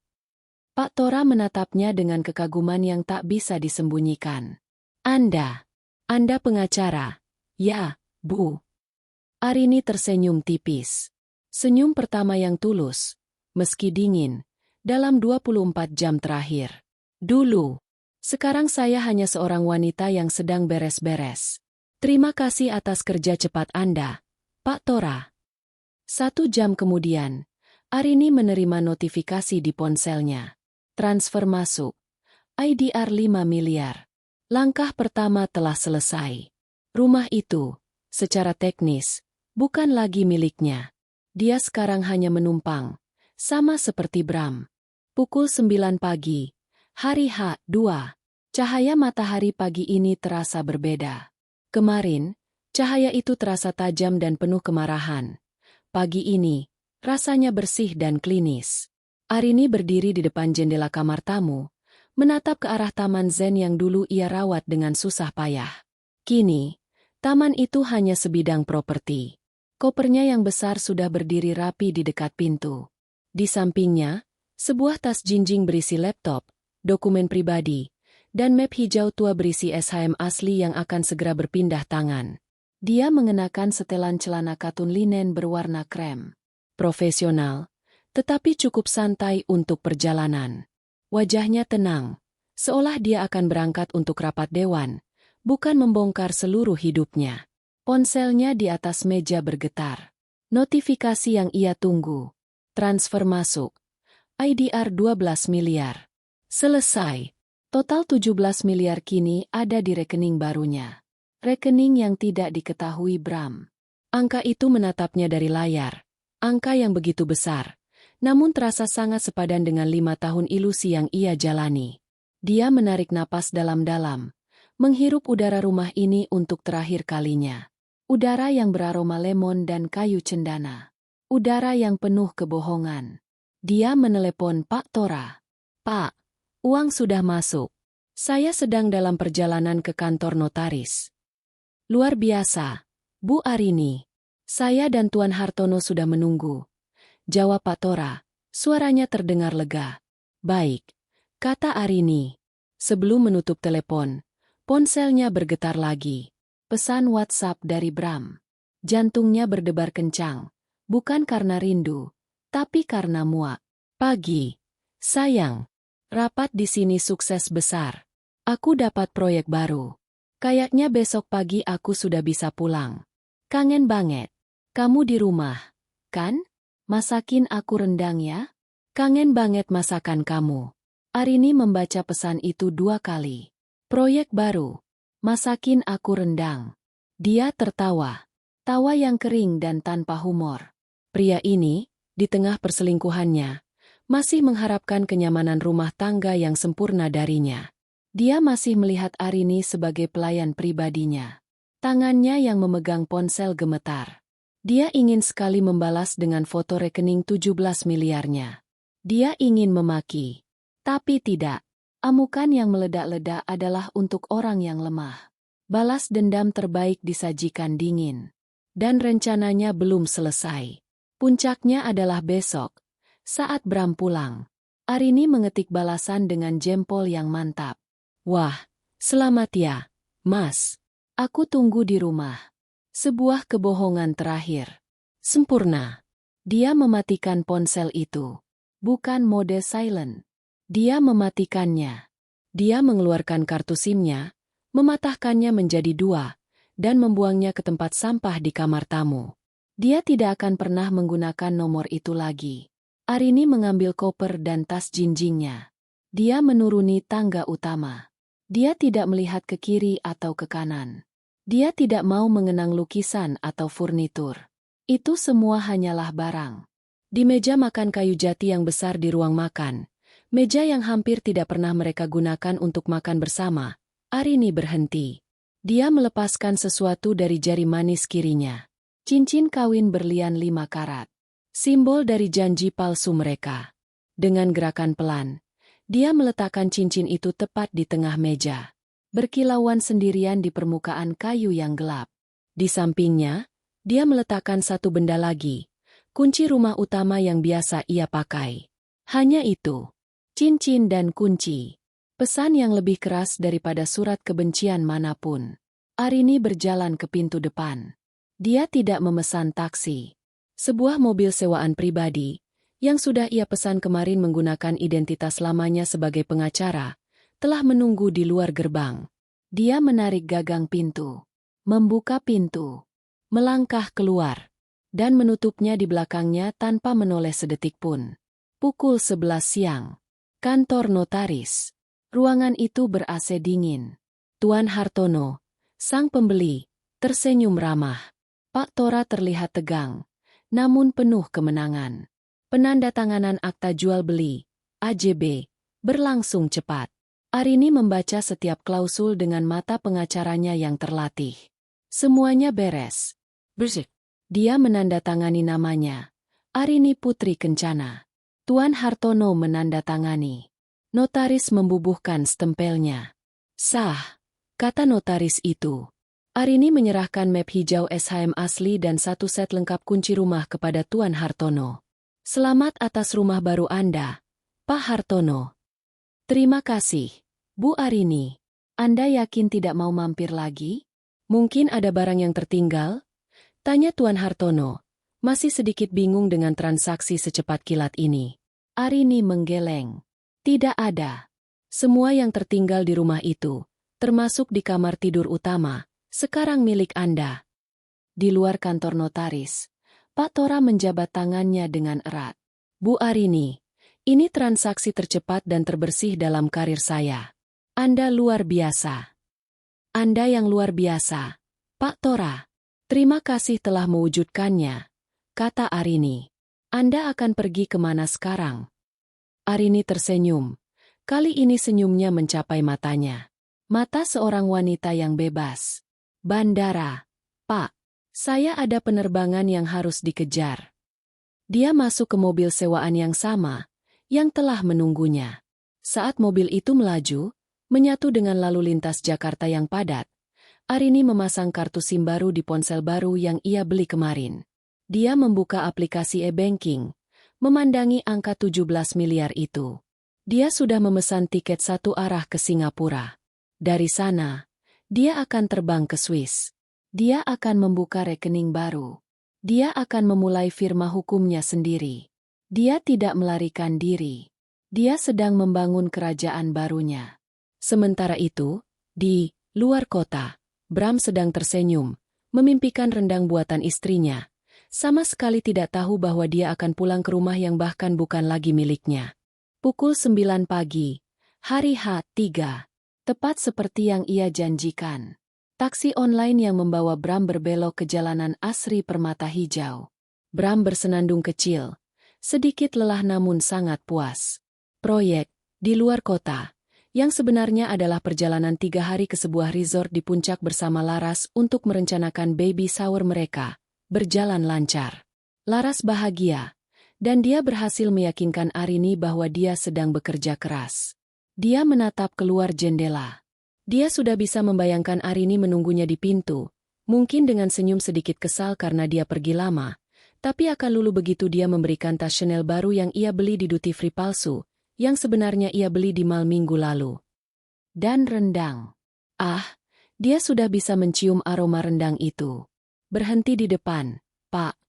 Pak Tora menatapnya dengan kekaguman yang tak bisa disembunyikan. Anda pengacara? Ya, Bu. Arini tersenyum tipis. Senyum pertama yang tulus, meski dingin, dalam 24 jam terakhir. Dulu. Sekarang saya hanya seorang wanita yang sedang beres-beres. Terima kasih atas kerja cepat Anda, Pak Tora. 1 jam kemudian, Arini menerima notifikasi di ponselnya. Transfer masuk. IDR 5 miliar. Langkah pertama telah selesai. Rumah itu, secara teknis, bukan lagi miliknya. Dia sekarang hanya menumpang, sama seperti Bram. Pukul 9 pagi, hari H2. Cahaya matahari pagi ini terasa berbeda. Kemarin, cahaya itu terasa tajam dan penuh kemarahan. Pagi ini, rasanya bersih dan klinis. Arini berdiri di depan jendela kamar tamu, menatap ke arah taman zen yang dulu ia rawat dengan susah payah. Kini, taman itu hanya sebidang properti. Kopernya yang besar sudah berdiri rapi di dekat pintu. Di sampingnya, sebuah tas jinjing berisi laptop, dokumen pribadi, dan map hijau tua berisi SHM asli yang akan segera berpindah tangan. Dia mengenakan setelan celana katun linen berwarna krem. Profesional, tetapi cukup santai untuk perjalanan. Wajahnya tenang, seolah dia akan berangkat untuk rapat dewan, bukan membongkar seluruh hidupnya. Ponselnya di atas meja bergetar. Notifikasi yang ia tunggu. Transfer masuk. IDR 12 miliar. Selesai. Total 17 miliar kini ada di rekening barunya. Rekening yang tidak diketahui Bram. Angka itu menatapnya dari layar. Angka yang begitu besar, namun terasa sangat sepadan dengan 5 tahun ilusi yang ia jalani. Dia menarik napas dalam-dalam, menghirup udara rumah ini untuk terakhir kalinya. Udara yang beraroma lemon dan kayu cendana. Udara yang penuh kebohongan. Dia menelepon Pak Tora. Pak, uang sudah masuk. Saya sedang dalam perjalanan ke kantor notaris. Luar biasa, Bu Arini. Saya dan Tuan Hartono sudah menunggu. Jawab Pak Tora, suaranya terdengar lega. Baik, kata Arini. Sebelum menutup telepon, ponselnya bergetar lagi. Pesan WhatsApp dari Bram. Jantungnya berdebar kencang, bukan karena rindu, tapi karena muak. Pagi, sayang. Rapat di sini sukses besar. Aku dapat proyek baru. Kayaknya besok pagi aku sudah bisa pulang. Kangen banget. Kamu di rumah, kan? Masakin aku rendang ya? Kangen banget masakan kamu. Arini membaca pesan itu 2 kali. Proyek baru. Masakin aku rendang. Dia tertawa. Tawa yang kering dan tanpa humor. Pria ini, di tengah perselingkuhannya, masih mengharapkan kenyamanan rumah tangga yang sempurna darinya. Dia masih melihat Arini sebagai pelayan pribadinya. Tangannya yang memegang ponsel gemetar. Dia ingin sekali membalas dengan foto rekening 17 miliarnya. Dia ingin memaki. Tapi tidak. Amukan yang meledak-ledak adalah untuk orang yang lemah. Balas dendam terbaik disajikan dingin. Dan rencananya belum selesai. Puncaknya adalah besok. Saat Bram pulang, Arini mengetik balasan dengan jempol yang mantap. Wah, selamat ya, Mas. Aku tunggu di rumah. Sebuah kebohongan terakhir. Sempurna. Dia mematikan ponsel itu. Bukan mode silent. Dia mematikannya. Dia mengeluarkan kartu SIM-nya, mematahkannya menjadi 2, dan membuangnya ke tempat sampah di kamar tamu. Dia tidak akan pernah menggunakan nomor itu lagi. Arini mengambil koper dan tas jinjingnya. Dia menuruni tangga utama. Dia tidak melihat ke kiri atau ke kanan. Dia tidak mau mengenang lukisan atau furnitur. Itu semua hanyalah barang. Di meja makan kayu jati yang besar di ruang makan, meja yang hampir tidak pernah mereka gunakan untuk makan bersama, Arini berhenti. Dia melepaskan sesuatu dari jari manis kirinya. Cincin kawin berlian 5 karat. Simbol dari janji palsu mereka. Dengan gerakan pelan, dia meletakkan cincin itu tepat di tengah meja. berkilauan sendirian di permukaan kayu yang gelap. Di sampingnya, dia meletakkan satu benda lagi, kunci rumah utama yang biasa ia pakai. Hanya itu, cincin dan kunci. Pesan yang lebih keras daripada surat kebencian manapun. Arini berjalan ke pintu depan. Dia tidak memesan taksi. Sebuah mobil sewaan pribadi, yang sudah ia pesan kemarin menggunakan identitas lamanya sebagai pengacara, telah menunggu di luar gerbang. Dia menarik gagang pintu, membuka pintu, melangkah keluar, dan menutupnya di belakangnya tanpa menoleh sedetik pun. Pukul 11 siang. Kantor notaris. Ruangan itu ber-AC dingin. Tuan Hartono, sang pembeli, tersenyum ramah. Pak Tora terlihat tegang, namun penuh kemenangan. Penandatanganan akta jual beli, AJB, berlangsung cepat. Arini membaca setiap klausul dengan mata pengacaranya yang terlatih. Semuanya beres. Bersih. Dia menandatangani namanya. Arini Putri Kencana. Tuan Hartono menandatangani. Notaris membubuhkan stempelnya. Sah, kata notaris itu. Arini menyerahkan map hijau SHM asli dan satu set lengkap kunci rumah kepada Tuan Hartono. Selamat atas rumah baru Anda, Pak Hartono. Terima kasih, Bu Arini. Anda yakin tidak mau mampir lagi? Mungkin ada barang yang tertinggal? Tanya Tuan Hartono, masih sedikit bingung dengan transaksi secepat kilat ini. Arini menggeleng. Tidak ada. Semua yang tertinggal di rumah itu, termasuk di kamar tidur utama, sekarang milik Anda. Di luar kantor notaris, Pak Tora menjabat tangannya dengan erat. Bu Arini, ini transaksi tercepat dan terbersih dalam karir saya. Anda luar biasa. Anda yang luar biasa, Pak Tora. Terima kasih telah mewujudkannya, kata Arini. Anda akan pergi kemana sekarang? Arini tersenyum. Kali ini senyumnya mencapai matanya. Mata seorang wanita yang bebas. Bandara. Pak, saya ada penerbangan yang harus dikejar. Dia masuk ke mobil sewaan yang sama, yang telah menunggunya. Saat mobil itu melaju, menyatu dengan lalu lintas Jakarta yang padat, Arini memasang kartu SIM baru di ponsel baru yang ia beli kemarin. Dia membuka aplikasi e-banking, memandangi angka 17 miliar itu. Dia sudah memesan tiket satu arah ke Singapura. Dari sana, dia akan terbang ke Swiss. Dia akan membuka rekening baru. Dia akan memulai firma hukumnya sendiri. Dia tidak melarikan diri. Dia sedang membangun kerajaan barunya. Sementara itu, di luar kota, Bram sedang tersenyum, memimpikan rendang buatan istrinya. Sama sekali tidak tahu bahwa dia akan pulang ke rumah yang bahkan bukan lagi miliknya. Pukul 9 pagi, hari H3. Tepat seperti yang ia janjikan. Taksi online yang membawa Bram berbelok ke jalanan Asri Permata Hijau. Bram bersenandung kecil, sedikit lelah namun sangat puas. Proyek, di luar kota, yang sebenarnya adalah perjalanan 3 hari ke sebuah resort di puncak bersama Laras untuk merencanakan baby shower mereka, berjalan lancar. Laras bahagia, dan dia berhasil meyakinkan Arini bahwa dia sedang bekerja keras. Dia menatap keluar jendela. Dia sudah bisa membayangkan Arini menunggunya di pintu, mungkin dengan senyum sedikit kesal karena dia pergi lama, tapi akan lulu begitu dia memberikan tas Chanel baru yang ia beli di duty free palsu, yang sebenarnya ia beli di mal minggu lalu. Dan rendang. Ah, dia sudah bisa mencium aroma rendang itu. Berhenti di depan, Pak,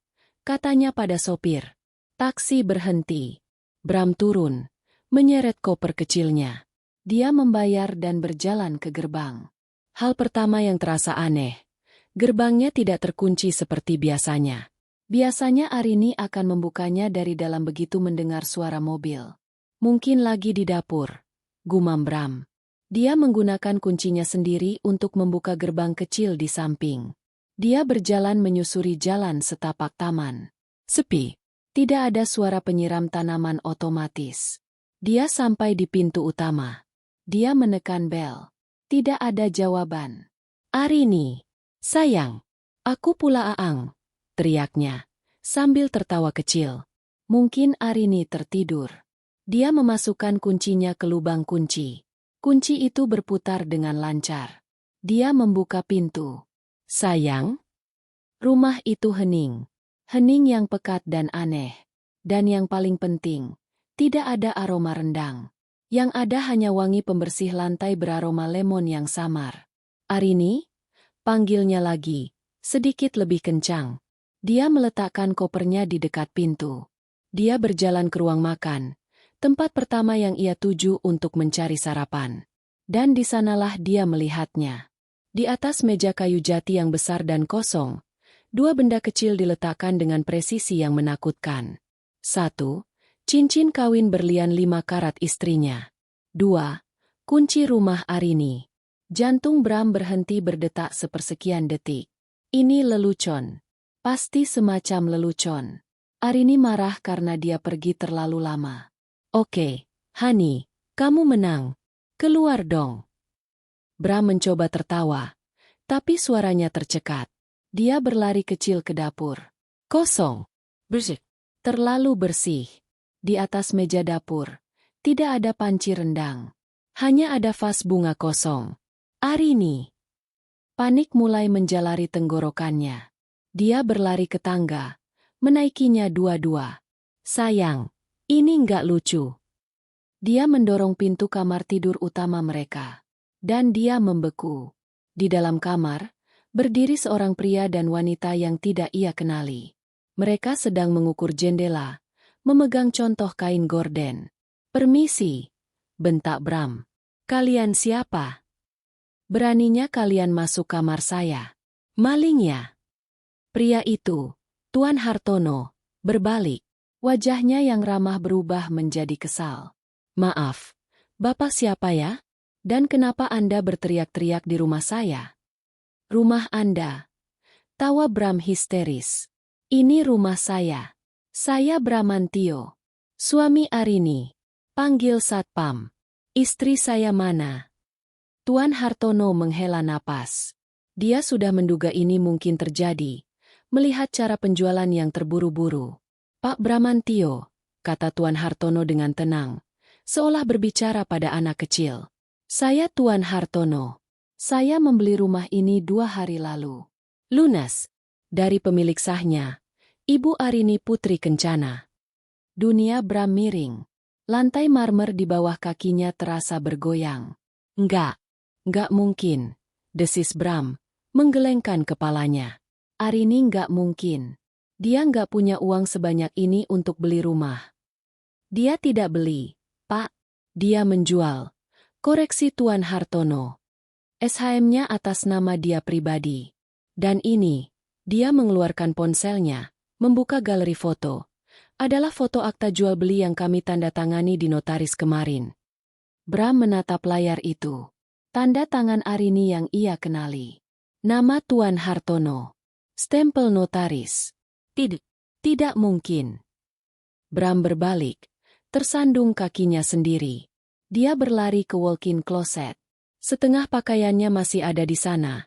katanya pada sopir. Taksi berhenti. Bram turun, menyeret koper kecilnya. Dia membayar dan berjalan ke gerbang. Hal pertama yang terasa aneh, gerbangnya tidak terkunci seperti biasanya. Biasanya Arini akan membukanya dari dalam begitu mendengar suara mobil. Mungkin lagi di dapur, gumam Bram. Dia menggunakan kuncinya sendiri untuk membuka gerbang kecil di samping. Dia berjalan menyusuri jalan setapak taman. Sepi. Tidak ada suara penyiram tanaman otomatis. Dia sampai di pintu utama. Dia menekan bel. Tidak ada jawaban. Arini, sayang, aku pula Aang, teriaknya, sambil tertawa kecil. Mungkin Arini tertidur. Dia memasukkan kuncinya ke lubang kunci. Kunci itu berputar dengan lancar. Dia membuka pintu. Sayang? Rumah itu hening. Hening yang pekat dan aneh. Dan yang paling penting, tidak ada aroma rendang. Yang ada hanya wangi pembersih lantai beraroma lemon yang samar. Arini? Panggilnya lagi, sedikit lebih kencang. Dia meletakkan kopernya di dekat pintu. Dia berjalan ke ruang makan, tempat pertama yang ia tuju untuk mencari sarapan. Dan di sanalah dia melihatnya. Di atas meja kayu jati yang besar dan kosong, dua benda kecil diletakkan dengan presisi yang menakutkan. 1. Cincin kawin berlian 5 karat istrinya. 2. Kunci rumah Arini. Jantung Bram berhenti berdetak sepersekian detik. Ini lelucon. Pasti semacam lelucon. Arini marah karena dia pergi terlalu lama. Oke, Hani, kamu menang. Keluar dong. Bram mencoba tertawa, tapi suaranya tercekat. Dia berlari kecil ke dapur. Kosong. Bersih. Terlalu bersih. Di atas meja dapur, tidak ada panci rendang. Hanya ada vas bunga kosong. Arini. Panik mulai menjalari tenggorokannya. Dia berlari ke tangga, menaikinya dua-dua. Sayang, ini nggak lucu. Dia mendorong pintu kamar tidur utama mereka. Dan dia membeku. Di dalam kamar, berdiri seorang pria dan wanita yang tidak ia kenali. Mereka sedang mengukur jendela, memegang contoh kain gorden. Permisi, bentak Bram. Kalian siapa? Beraninya kalian masuk kamar saya. Maling ya? Pria itu, Tuan Hartono, berbalik. Wajahnya yang ramah berubah menjadi kesal. Maaf, Bapak siapa ya? Dan kenapa Anda berteriak-teriak di rumah saya? Rumah Anda. Tawa Bram histeris. Ini rumah saya. Saya Bramantio. Suami Arini. Panggil Satpam. Istri saya mana? Tuan Hartono menghela napas. Dia sudah menduga ini mungkin terjadi, melihat cara penjualan yang terburu-buru. Pak Bramantio, kata Tuan Hartono dengan tenang, seolah berbicara pada anak kecil. Saya Tuan Hartono. Saya membeli rumah ini 2 hari lalu. Lunas. Dari pemilik sahnya, Ibu Arini Putri Kencana. Dunia Bram miring. Lantai marmer di bawah kakinya terasa bergoyang. Enggak mungkin, desis Bram, menggelengkan kepalanya. Arini enggak mungkin. Dia enggak punya uang sebanyak ini untuk beli rumah. Dia tidak beli, Pak. Dia menjual. Koreksi Tuan Hartono. SHM-nya atas nama dia pribadi. Dan ini, dia mengeluarkan ponselnya, membuka galeri foto. Adalah foto akta jual beli yang kami tanda tangani di notaris kemarin. Bram menatap layar itu. Tanda tangan Arini yang ia kenali. Nama Tuan Hartono. Stempel notaris. Tidak mungkin. Bram berbalik, tersandung kakinya sendiri. Dia berlari ke walk-in closet. Setengah pakaiannya masih ada di sana.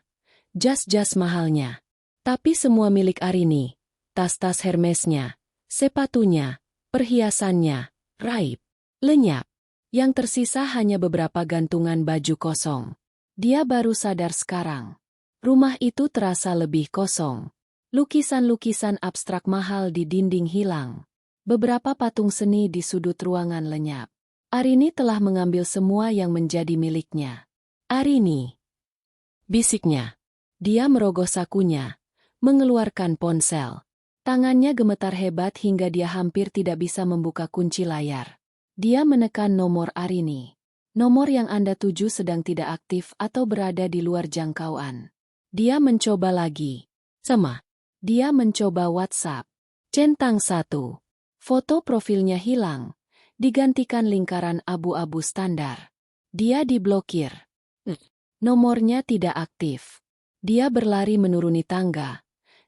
Jas-jas mahalnya. Tapi semua milik Arini. Tas-tas Hermesnya, sepatunya, perhiasannya, raib, lenyap. Yang tersisa hanya beberapa gantungan baju kosong. Dia baru sadar sekarang. Rumah itu terasa lebih kosong. Lukisan-lukisan abstrak mahal di dinding hilang. Beberapa patung seni di sudut ruangan lenyap. Arini telah mengambil semua yang menjadi miliknya. Arini, bisiknya. Dia merogoh sakunya, mengeluarkan ponsel. Tangannya gemetar hebat hingga dia hampir tidak bisa membuka kunci layar. Dia menekan nomor Arini. Nomor yang Anda tuju sedang tidak aktif atau berada di luar jangkauan. Dia mencoba lagi. Dia mencoba WhatsApp. Centang 1. Foto profilnya hilang. Digantikan lingkaran abu-abu standar. Dia diblokir. Nomornya tidak aktif. Dia berlari menuruni tangga.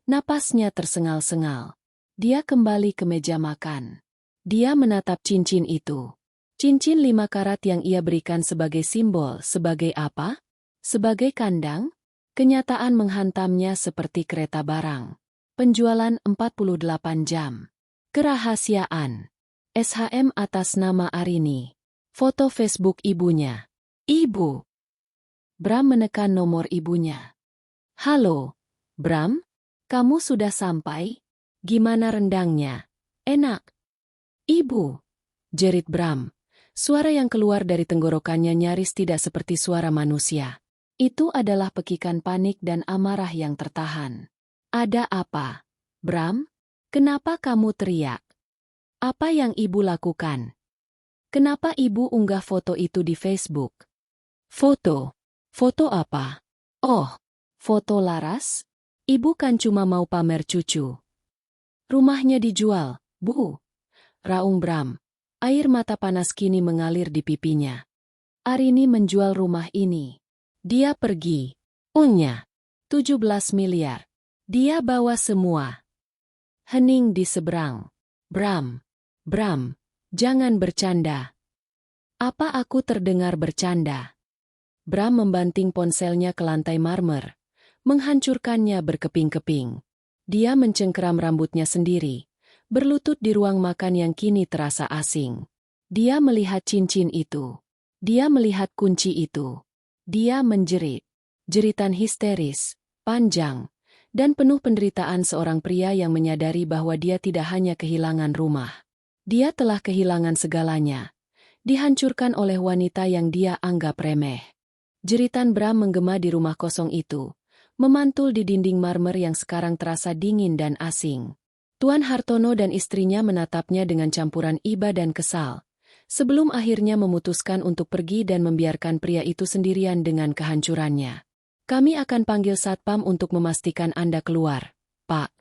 Napasnya tersengal-sengal. Dia kembali ke meja makan. Dia menatap cincin itu. Cincin 5 karat yang ia berikan sebagai simbol, sebagai apa? Sebagai kandang? Kenyataan menghantamnya seperti kereta barang. Penjualan 48 jam. Kerahasiaan. SHM atas nama Arini. Foto Facebook ibunya. Ibu. Bram menekan nomor ibunya. Halo, Bram? Kamu sudah sampai? Gimana rendangnya? Enak. Ibu. Jerit Bram. Suara yang keluar dari tenggorokannya nyaris tidak seperti suara manusia. Itu adalah pekikan panik dan amarah yang tertahan. Ada apa? Bram? Kenapa kamu teriak? Apa yang ibu lakukan? Kenapa ibu unggah foto itu di Facebook? Foto? Foto apa? Oh, foto Laras? Ibu kan cuma mau pamer cucu. Rumahnya dijual, Bu. Raung Bram. Air mata panas kini mengalir di pipinya. Arini menjual rumah ini. Dia pergi. Unya. 17 miliar. Dia bawa semua. Hening di seberang. Bram. Bram. Jangan bercanda. Apa aku terdengar bercanda? Bram membanting ponselnya ke lantai marmer, menghancurkannya berkeping-keping. Dia mencengkeram rambutnya sendiri, berlutut di ruang makan yang kini terasa asing. Dia melihat cincin itu. Dia melihat kunci itu. Dia menjerit. Jeritan histeris, panjang, dan penuh penderitaan seorang pria yang menyadari bahwa dia tidak hanya kehilangan rumah. Dia telah kehilangan segalanya. Dihancurkan oleh wanita yang dia anggap remeh. Jeritan Bram menggema di rumah kosong itu, memantul di dinding marmer yang sekarang terasa dingin dan asing. Tuan Hartono dan istrinya menatapnya dengan campuran iba dan kesal, sebelum akhirnya memutuskan untuk pergi dan membiarkan pria itu sendirian dengan kehancurannya. Kami akan panggil satpam untuk memastikan Anda keluar, Pak,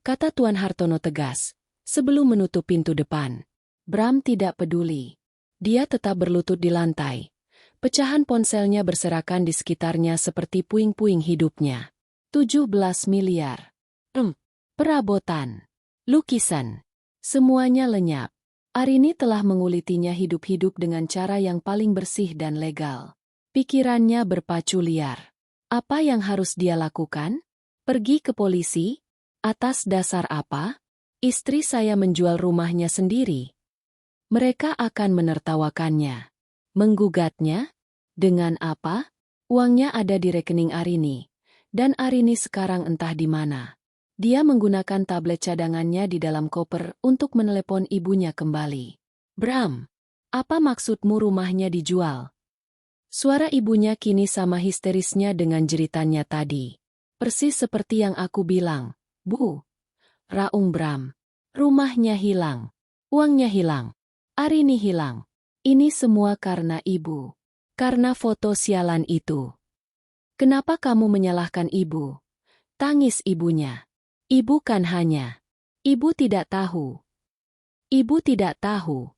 kata Tuan Hartono tegas, sebelum menutup pintu depan. Bram tidak peduli. Dia tetap berlutut di lantai. Pecahan ponselnya berserakan di sekitarnya seperti puing-puing hidupnya. 17 miliar. Perabotan. Lukisan. Semuanya lenyap. Arini telah mengulitinya hidup-hidup dengan cara yang paling bersih dan legal. Pikirannya berpacu liar. Apa yang harus dia lakukan? Pergi ke polisi? Atas dasar apa? Istri saya menjual rumahnya sendiri. Mereka akan menertawakannya. Menggugatnya? Dengan apa? Uangnya ada di rekening Arini. Dan Arini sekarang entah di mana. Dia menggunakan tablet cadangannya di dalam koper untuk menelepon ibunya kembali. Bram, apa maksudmu rumahnya dijual? Suara ibunya kini sama histerisnya dengan jeritannya tadi. Persis seperti yang aku bilang, Bu. Raung Bram. Rumahnya hilang. Uangnya hilang. Arini hilang. Ini semua karena ibu. Karena foto sialan itu. Kenapa kamu menyalahkan ibu? Tangis ibunya. Ibu kan hanya. Ibu tidak tahu. Ibu tidak tahu.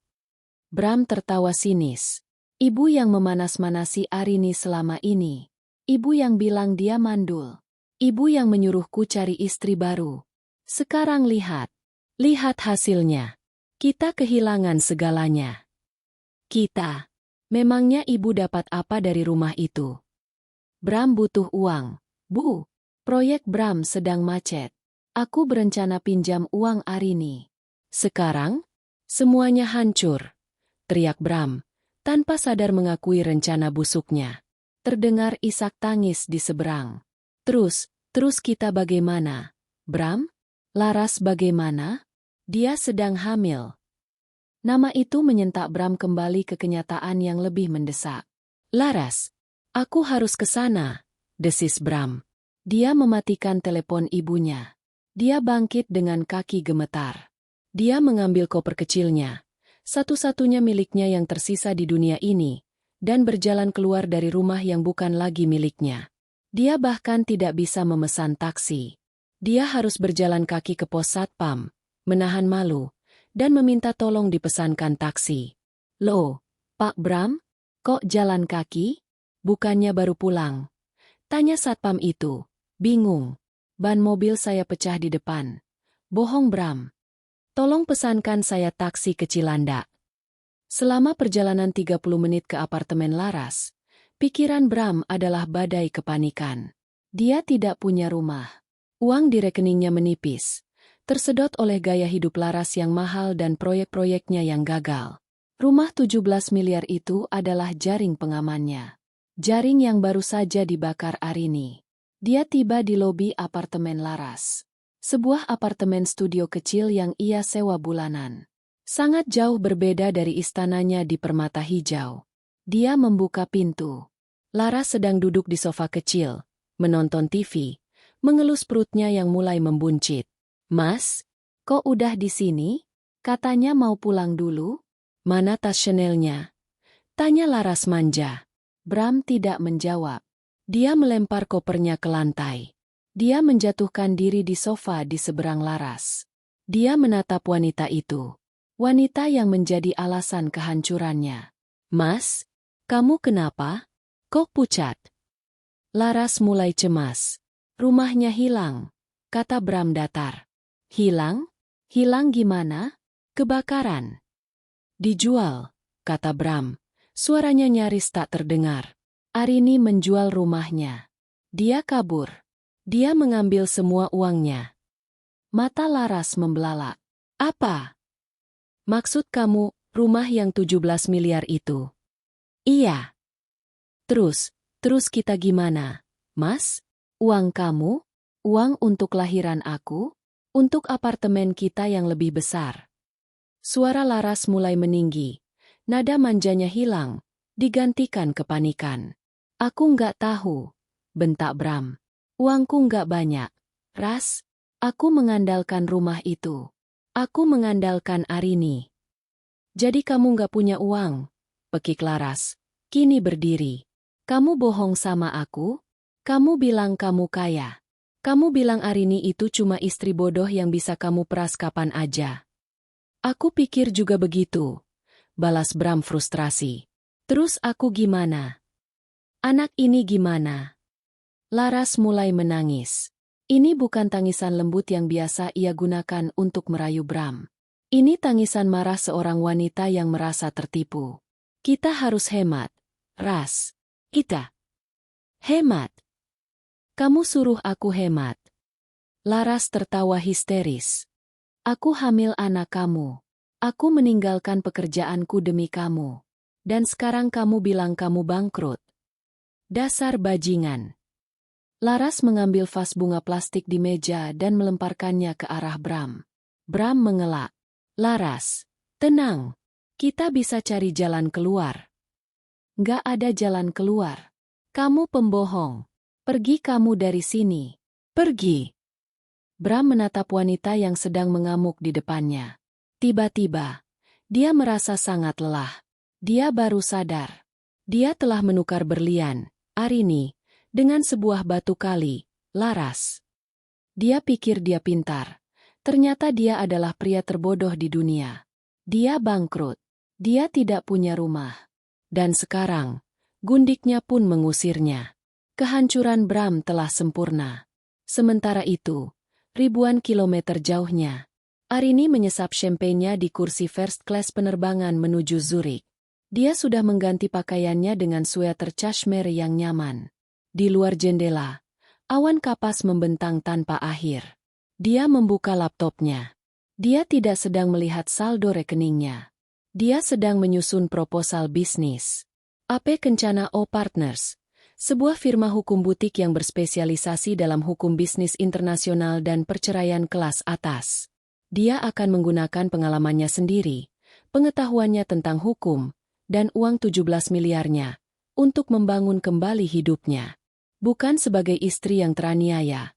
Bram tertawa sinis. Ibu yang memanas-manasi Arini selama ini. Ibu yang bilang dia mandul. Ibu yang menyuruhku cari istri baru. Sekarang lihat. Lihat hasilnya. Kita kehilangan segalanya. Kita. Memangnya ibu dapat apa dari rumah itu? Bram butuh uang. Bu. Proyek Bram sedang macet. Aku berencana pinjam uang Arini. Sekarang? Semuanya hancur. Teriak Bram, tanpa sadar mengakui rencana busuknya. Terdengar isak tangis di seberang. Terus kita bagaimana? Bram? Laras bagaimana? Dia sedang hamil. Nama itu menyentak Bram kembali ke kenyataan yang lebih mendesak. Laras, aku harus ke sana, desis Bram. Dia mematikan telepon ibunya. Dia bangkit dengan kaki gemetar. Dia mengambil koper kecilnya, satu-satunya miliknya yang tersisa di dunia ini, dan berjalan keluar dari rumah yang bukan lagi miliknya. Dia bahkan tidak bisa memesan taksi. Dia harus berjalan kaki ke pos satpam, menahan malu, dan meminta tolong dipesankan taksi. Loh, Pak Bram, kok jalan kaki? Bukannya baru pulang? Tanya satpam itu, bingung. Ban mobil saya pecah di depan. Bohong Bram. Tolong pesankan saya taksi ke Cilandak. Selama perjalanan 30 menit ke apartemen Laras, pikiran Bram adalah badai kepanikan. Dia tidak punya rumah. Uang di rekeningnya menipis, tersedot oleh gaya hidup Laras yang mahal dan proyek-proyeknya yang gagal. Rumah 17 miliar itu adalah jaring pengamannya. Jaring yang baru saja dibakar Arini. Dia tiba di lobi apartemen Laras. Sebuah apartemen studio kecil yang ia sewa bulanan. Sangat jauh berbeda dari istananya di Permata Hijau. Dia membuka pintu. Laras sedang duduk di sofa kecil, menonton TV, mengelus perutnya yang mulai membuncit. "Mas, kok udah di sini? Katanya mau pulang dulu? Mana tas Chanel-nya?" Tanya Laras manja. Bram tidak menjawab. Dia melempar kopernya ke lantai. Dia menjatuhkan diri di sofa di seberang Laras. Dia menatap wanita itu. Wanita yang menjadi alasan kehancurannya. "Mas, kamu kenapa? Kok pucat?" Laras mulai cemas. "Rumahnya hilang," kata Bram datar. "Hilang? Hilang gimana?" "Kebakaran." "Dijual," kata Bram. Suaranya nyaris tak terdengar. Arini menjual rumahnya. Dia kabur. Dia mengambil semua uangnya. Mata Laras membelalak. "Apa? Maksud kamu, rumah yang 17 miliar itu?" "Iya." Terus kita gimana, Mas? Uang kamu? Uang untuk lahiran aku? Untuk apartemen kita yang lebih besar?" Suara Laras mulai meninggi. Nada manjanya hilang, digantikan kepanikan. "Aku nggak tahu," bentak Bram. "Uangku nggak banyak. Ras, aku mengandalkan rumah itu. Aku mengandalkan Arini." "Jadi kamu nggak punya uang?" pekik Laras. Kini berdiri. "Kamu bohong sama aku? Kamu bilang kamu kaya. Kamu bilang Arini itu cuma istri bodoh yang bisa kamu peras kapan aja." "Aku pikir juga begitu," balas Bram frustrasi. "Terus aku gimana? Anak ini gimana?" Laras mulai menangis. Ini bukan tangisan lembut yang biasa ia gunakan untuk merayu Bram. Ini tangisan marah seorang wanita yang merasa tertipu. "Kita harus hemat, Ras. Kita hemat. Kamu suruh aku hemat." Laras tertawa histeris. "Aku hamil anak kamu. Aku meninggalkan pekerjaanku demi kamu. Dan sekarang kamu bilang kamu bangkrut. Dasar bajingan." Laras mengambil vas bunga plastik di meja dan melemparkannya ke arah Bram. Bram mengelak. "Laras, tenang. Kita bisa cari jalan keluar." "Nggak ada jalan keluar. Kamu pembohong. Pergi kamu dari sini. Pergi." Bram menatap wanita yang sedang mengamuk di depannya. Tiba-tiba, dia merasa sangat lelah. Dia baru sadar. Dia telah menukar berlian, Arini, dengan sebuah batu kali, Laras. Dia pikir dia pintar. Ternyata dia adalah pria terbodoh di dunia. Dia bangkrut. Dia tidak punya rumah. Dan sekarang, gundiknya pun mengusirnya. Kehancuran Bram telah sempurna. Sementara itu, ribuan kilometer jauhnya, Arini menyesap champagne-nya di kursi first class penerbangan menuju Zurich. Dia sudah mengganti pakaiannya dengan sweater cashmere yang nyaman. Di luar jendela, awan kapas membentang tanpa akhir. Dia membuka laptopnya. Dia tidak sedang melihat saldo rekeningnya. Dia sedang menyusun proposal bisnis. AP Kencana O Partners, sebuah firma hukum butik yang berspesialisasi dalam hukum bisnis internasional dan perceraian kelas atas. Dia akan menggunakan pengalamannya sendiri, pengetahuannya tentang hukum, dan uang 17 miliarnya, untuk membangun kembali hidupnya. Bukan sebagai istri yang teraniaya,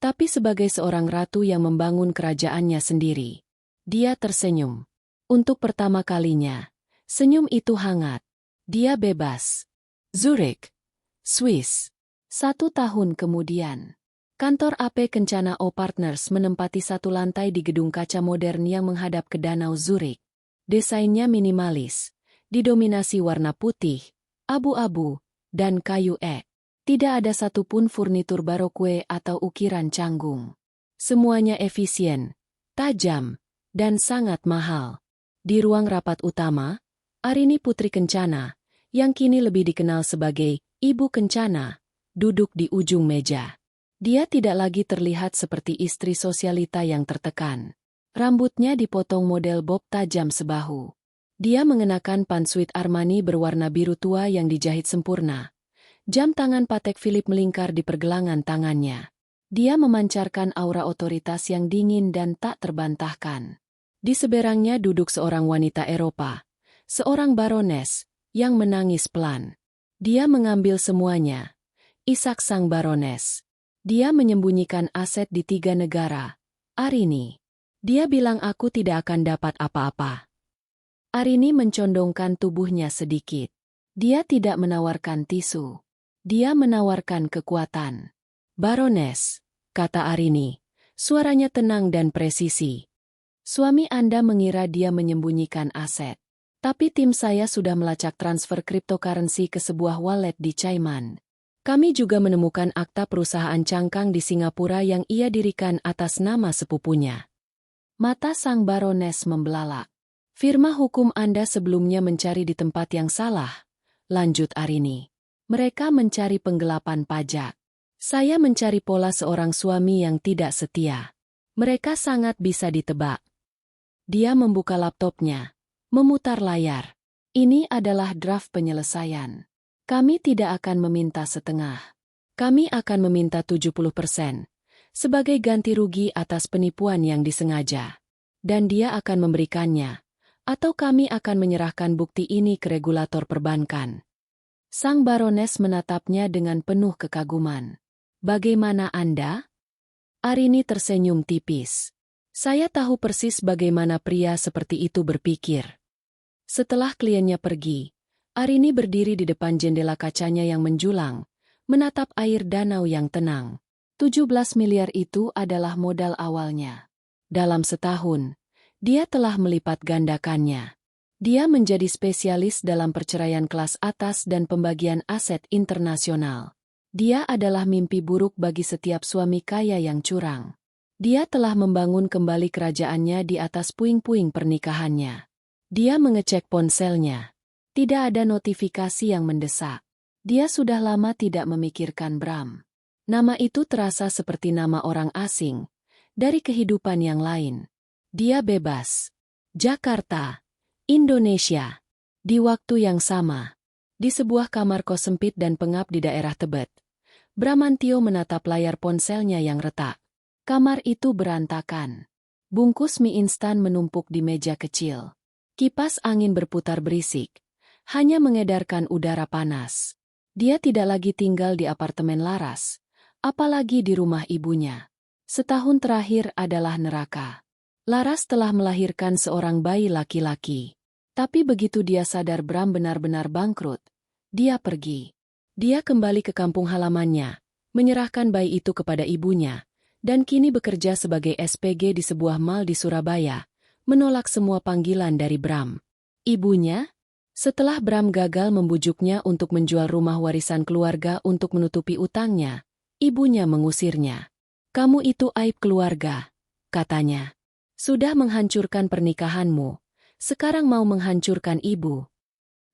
tapi sebagai seorang ratu yang membangun kerajaannya sendiri. Dia tersenyum. Untuk pertama kalinya, senyum itu hangat. Dia bebas. Zurich, Swiss. 1 tahun kemudian, kantor AP Kencana O Partners menempati satu lantai di gedung kaca modern yang menghadap ke Danau Zurich. Desainnya minimalis, didominasi warna putih, abu-abu, dan kayu ek. Tidak ada satupun furnitur barokwe atau ukiran canggung. Semuanya efisien, tajam, dan sangat mahal. Di ruang rapat utama, Arini Putri Kencana, yang kini lebih dikenal sebagai Ibu Kencana, duduk di ujung meja. Dia tidak lagi terlihat seperti istri sosialita yang tertekan. Rambutnya dipotong model bob tajam sebahu. Dia mengenakan pantsuit Armani berwarna biru tua yang dijahit sempurna. Jam tangan Patek Philippe melingkar di pergelangan tangannya. Dia memancarkan aura otoritas yang dingin dan tak terbantahkan. Di seberangnya duduk seorang wanita Eropa, seorang barones, yang menangis pelan. Dia mengambil semuanya. Ishak sang barones. Dia menyembunyikan aset di 3 negara. Arini. Dia bilang aku tidak akan dapat apa-apa. Arini mencondongkan tubuhnya sedikit. Dia tidak menawarkan tisu. Dia menawarkan kekuatan. Barones, kata Arini. Suaranya tenang dan presisi. Suami Anda mengira dia menyembunyikan aset. Tapi tim saya sudah melacak transfer cryptocurrency ke sebuah wallet di Cayman. Kami juga menemukan akta perusahaan cangkang di Singapura yang ia dirikan atas nama sepupunya. Mata sang barones membelalak. Firma hukum Anda sebelumnya mencari di tempat yang salah, lanjut Arini. Mereka mencari penggelapan pajak. Saya mencari pola seorang suami yang tidak setia. Mereka sangat bisa ditebak. Dia membuka laptopnya, memutar layar. Ini adalah draft penyelesaian. Kami tidak akan meminta setengah. Kami akan meminta 70% sebagai ganti rugi atas penipuan yang disengaja. Dan dia akan memberikannya. Atau kami akan menyerahkan bukti ini ke regulator perbankan. Sang barones menatapnya dengan penuh kekaguman. Bagaimana Anda? Arini tersenyum tipis. Saya tahu persis bagaimana pria seperti itu berpikir. Setelah kliennya pergi, Arini berdiri di depan jendela kacanya yang menjulang, menatap air danau yang tenang. 17 miliar itu adalah modal awalnya. Dalam setahun, dia telah melipat gandakannya. Dia menjadi spesialis dalam perceraian kelas atas dan pembagian aset internasional. Dia adalah mimpi buruk bagi setiap suami kaya yang curang. Dia telah membangun kembali kerajaannya di atas puing-puing pernikahannya. Dia mengecek ponselnya. Tidak ada notifikasi yang mendesak. Dia sudah lama tidak memikirkan Bram. Nama itu terasa seperti nama orang asing, dari kehidupan yang lain. Dia bebas. Jakarta, Indonesia. Di waktu yang sama, di sebuah kamar kos sempit dan pengap di daerah Tebet, Bramantio menatap layar ponselnya yang retak. Kamar itu berantakan. Bungkus mie instan menumpuk di meja kecil. Kipas angin berputar berisik, hanya mengedarkan udara panas. Dia tidak lagi tinggal di apartemen laras, apalagi di rumah ibunya. Setahun terakhir adalah neraka. Laras telah melahirkan seorang bayi laki-laki. Tapi begitu dia sadar Bram benar-benar bangkrut, dia pergi. Dia kembali ke kampung halamannya, menyerahkan bayi itu kepada ibunya, dan kini bekerja sebagai SPG di sebuah mal di Surabaya, menolak semua panggilan dari Bram. Ibunya? Setelah Bram gagal membujuknya untuk menjual rumah warisan keluarga untuk menutupi utangnya, ibunya mengusirnya. Kamu itu aib keluarga, katanya. Sudah menghancurkan pernikahanmu, sekarang mau menghancurkan ibu.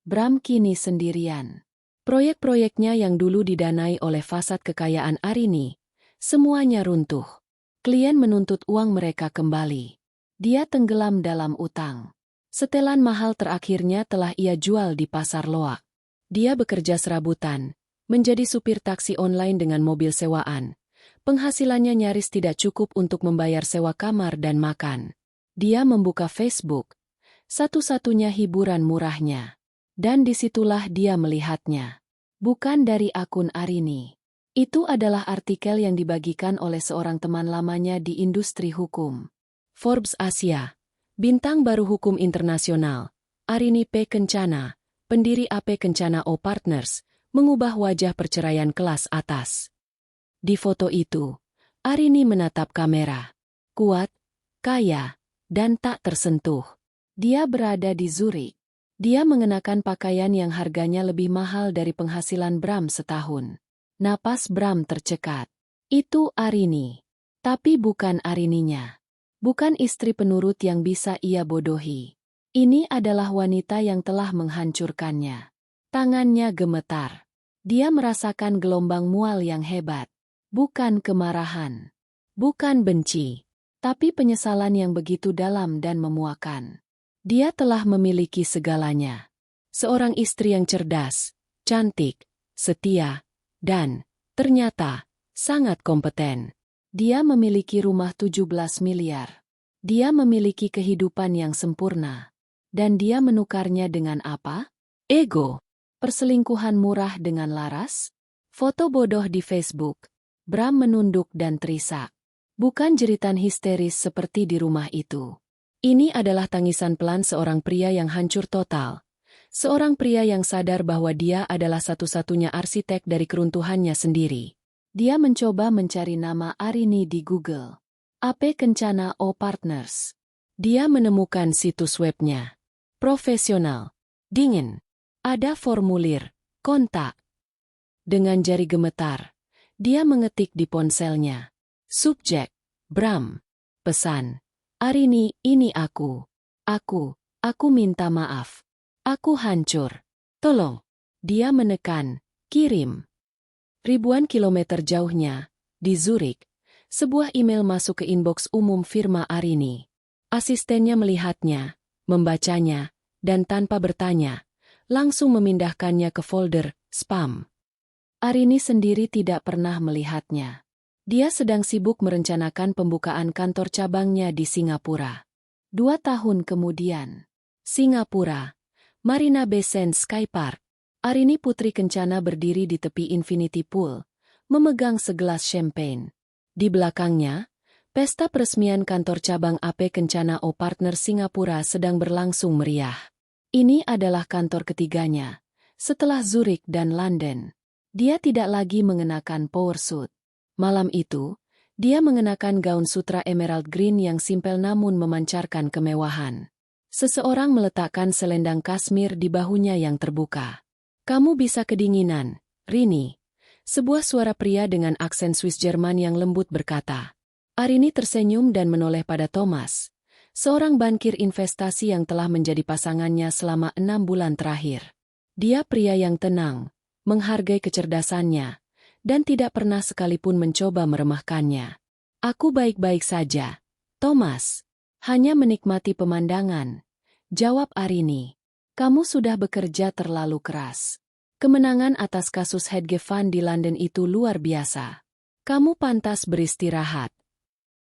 Bram kini sendirian. Proyek-proyeknya yang dulu didanai oleh fasad kekayaan Arini, semuanya runtuh. Klien menuntut uang mereka kembali. Dia tenggelam dalam utang. Setelan mahal terakhirnya telah ia jual di pasar loak. Dia bekerja serabutan, menjadi supir taksi online dengan mobil sewaan. Penghasilannya nyaris tidak cukup untuk membayar sewa kamar dan makan. Dia membuka Facebook, satu-satunya hiburan murahnya. Dan disitulah dia melihatnya. Bukan dari akun Arini. Itu adalah artikel yang dibagikan oleh seorang teman lamanya di industri hukum. Forbes Asia, bintang baru hukum internasional, Arini P. Kencana, pendiri AP Kencana O Partners, mengubah wajah perceraian kelas atas. Di foto itu, Arini menatap kamera. Kuat, kaya, dan tak tersentuh. Dia berada di Zurich. Dia mengenakan pakaian yang harganya lebih mahal dari penghasilan Bram setahun. Napas Bram tercekat. Itu Arini. Tapi bukan Arininya. Bukan istri penurut yang bisa ia bodohi. Ini adalah wanita yang telah menghancurkannya. Tangannya gemetar. Dia merasakan gelombang mual yang hebat. Bukan kemarahan. Bukan benci. Tapi penyesalan yang begitu dalam dan memuakan. Dia telah memiliki segalanya. Seorang istri yang cerdas, cantik, setia, dan, ternyata, sangat kompeten. Dia memiliki rumah 17 miliar. Dia memiliki kehidupan yang sempurna. Dan dia menukarnya dengan apa? Ego. Perselingkuhan murah dengan laras? Foto bodoh di Facebook. Bram menunduk dan terisak. Bukan jeritan histeris seperti di rumah itu. Ini adalah tangisan pelan seorang pria yang hancur total. Seorang pria yang sadar bahwa dia adalah satu-satunya arsitek dari keruntuhannya sendiri. Dia mencoba mencari nama Arini di Google. AP Kencana O Partners. Dia menemukan situs webnya. Profesional. Dingin. Ada formulir. Kontak. Dengan jari gemetar, dia mengetik di ponselnya. Subjek. Bram. Pesan. Arini, ini aku. Aku minta maaf. Aku hancur. Tolong. Dia menekan. Kirim. Ribuan kilometer jauhnya, di Zurich, sebuah email masuk ke inbox umum firma Arini. Asistennya melihatnya, membacanya, dan tanpa bertanya, langsung memindahkannya ke folder spam. Arini sendiri tidak pernah melihatnya. Dia sedang sibuk merencanakan pembukaan kantor cabangnya di Singapura. 2 tahun kemudian, Singapura, Marina Bay Sands Sky Park. Arini Putri Kencana berdiri di tepi infinity pool, memegang segelas champagne. Di belakangnya, pesta peresmian kantor cabang AP Kencana O Partners Singapura sedang berlangsung meriah. Ini adalah kantor ketiganya, setelah Zurich dan London. Dia tidak lagi mengenakan power suit. Malam itu, dia mengenakan gaun sutra emerald green yang simpel namun memancarkan kemewahan. Seseorang meletakkan selendang kasmir di bahunya yang terbuka. Kamu bisa kedinginan, Rini. Sebuah suara pria dengan aksen Swiss Jerman yang lembut berkata. Arini tersenyum dan menoleh pada Thomas, seorang bankir investasi yang telah menjadi pasangannya selama 6 bulan terakhir. Dia pria yang tenang, menghargai kecerdasannya, dan tidak pernah sekalipun mencoba meremehkannya. Aku baik-baik saja, Thomas. Hanya menikmati pemandangan. Jawab Arini. Kamu sudah bekerja terlalu keras. Kemenangan atas kasus hedge fund di London itu luar biasa. Kamu pantas beristirahat.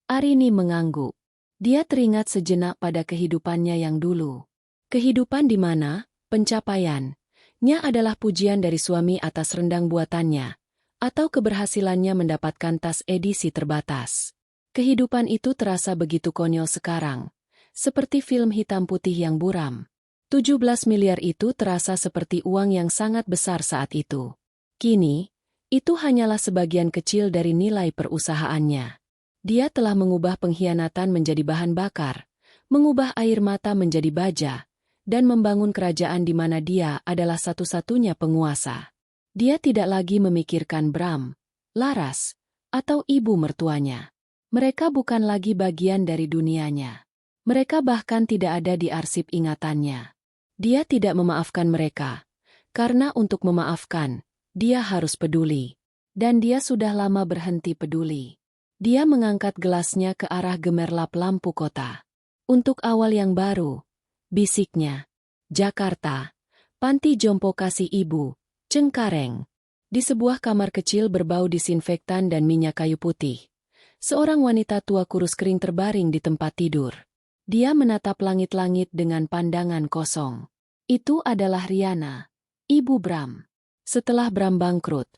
Arini mengangguk. Dia teringat sejenak pada kehidupannya yang dulu. Kehidupan di mana pencapaiannya adalah pujian dari suami atas rendang buatannya, atau keberhasilannya mendapatkan tas edisi terbatas. Kehidupan itu terasa begitu konyol sekarang, seperti film hitam putih yang buram. 17 miliar itu terasa seperti uang yang sangat besar saat itu. Kini, itu hanyalah sebagian kecil dari nilai perusahaannya. Dia telah mengubah pengkhianatan menjadi bahan bakar, mengubah air mata menjadi baja, dan membangun kerajaan di mana dia adalah satu-satunya penguasa. Dia tidak lagi memikirkan Bram, Laras, atau ibu mertuanya. Mereka bukan lagi bagian dari dunianya. Mereka bahkan tidak ada di arsip ingatannya. Dia tidak memaafkan mereka, karena untuk memaafkan, dia harus peduli. Dan dia sudah lama berhenti peduli. Dia mengangkat gelasnya ke arah gemerlap lampu kota. Untuk awal yang baru, bisiknya. Jakarta, Panti Jompo Kasih Ibu, Cengkareng. Di sebuah kamar kecil berbau disinfektan dan minyak kayu putih. Seorang wanita tua kurus kering terbaring di tempat tidur. Dia menatap langit-langit dengan pandangan kosong. Itu adalah Riana, ibu Bram. Setelah Bram bangkrut,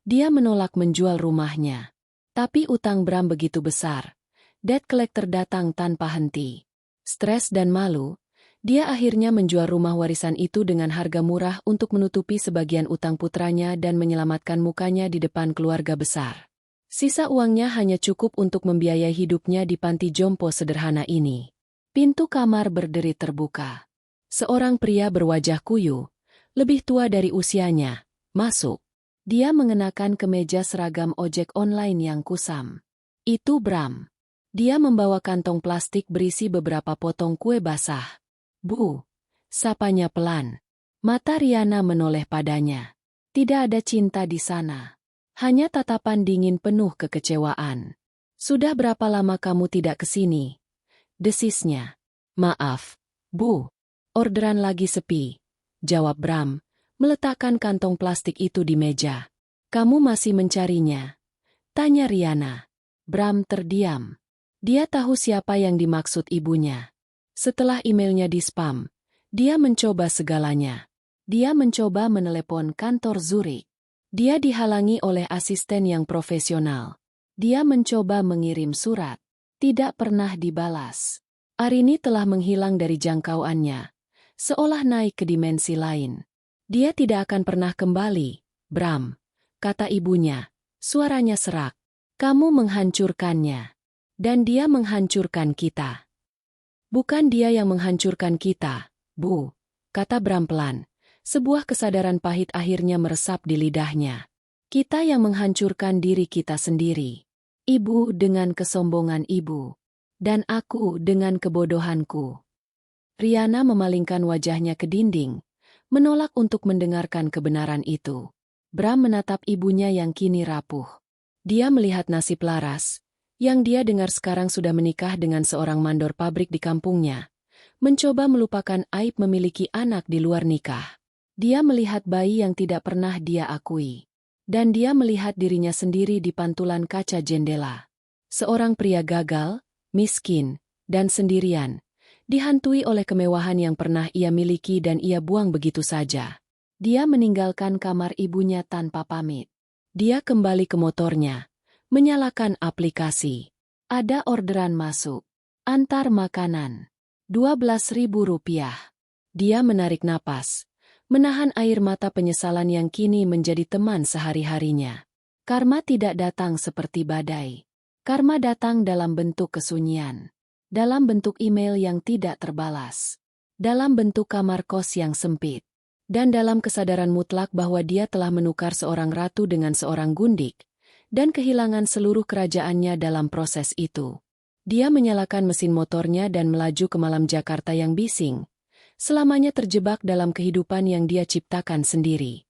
dia menolak menjual rumahnya. Tapi utang Bram begitu besar. Debt collector datang tanpa henti. Stres dan malu, dia akhirnya menjual rumah warisan itu dengan harga murah untuk menutupi sebagian utang putranya dan menyelamatkan mukanya di depan keluarga besar. Sisa uangnya hanya cukup untuk membiayai hidupnya di panti jompo sederhana ini. Pintu kamar berderi terbuka. Seorang pria berwajah kuyu, lebih tua dari usianya, masuk. Dia mengenakan kemeja seragam ojek online yang kusam. Itu Bram. Dia membawa kantong plastik berisi beberapa potong kue basah. Bu, sapanya pelan. Mata Riana menoleh padanya. Tidak ada cinta di sana. Hanya tatapan dingin penuh kekecewaan. Sudah berapa lama kamu tidak ke sini? Desisnya. Maaf, Bu, orderan lagi sepi, jawab Bram, meletakkan kantong plastik itu di meja. Kamu masih mencarinya? Tanya Riana. Bram terdiam. Dia tahu siapa yang dimaksud ibunya. Setelah emailnya di-spam, dia mencoba segalanya. Dia mencoba menelepon kantor Zurich. Dia dihalangi oleh asisten yang profesional. Dia mencoba mengirim surat. Tidak pernah dibalas. Arini telah menghilang dari jangkauannya, seolah naik ke dimensi lain. Dia tidak akan pernah kembali, Bram, kata ibunya. Suaranya serak. Kamu menghancurkannya. Dan dia menghancurkan kita. Bukan dia yang menghancurkan kita, Bu, kata Bram pelan. Sebuah kesadaran pahit akhirnya meresap di lidahnya. Kita yang menghancurkan diri kita sendiri. Ibu dengan kesombongan ibu. Dan aku dengan kebodohanku. Riana memalingkan wajahnya ke dinding, menolak untuk mendengarkan kebenaran itu. Bram menatap ibunya yang kini rapuh. Dia melihat nasib Laras, yang dia dengar sekarang sudah menikah dengan seorang mandor pabrik di kampungnya. Mencoba melupakan aib memiliki anak di luar nikah. Dia melihat bayi yang tidak pernah dia akui. Dan dia melihat dirinya sendiri di pantulan kaca jendela. Seorang pria gagal, miskin, dan sendirian. Dihantui oleh kemewahan yang pernah ia miliki dan ia buang begitu saja. Dia meninggalkan kamar ibunya tanpa pamit. Dia kembali ke motornya, menyalakan aplikasi. Ada orderan masuk. Antar makanan. Rp12.000. Dia menarik napas, menahan air mata penyesalan yang kini menjadi teman sehari-harinya. Karma tidak datang seperti badai. Karma datang dalam bentuk kesunyian. Dalam bentuk email yang tidak terbalas. Dalam bentuk kamar kos yang sempit. Dan dalam kesadaran mutlak bahwa dia telah menukar seorang ratu dengan seorang gundik. Dan kehilangan seluruh kerajaannya dalam proses itu. Dia menyalakan mesin motornya dan melaju ke malam Jakarta yang bising. Selamanya terjebak dalam kehidupan yang dia ciptakan sendiri.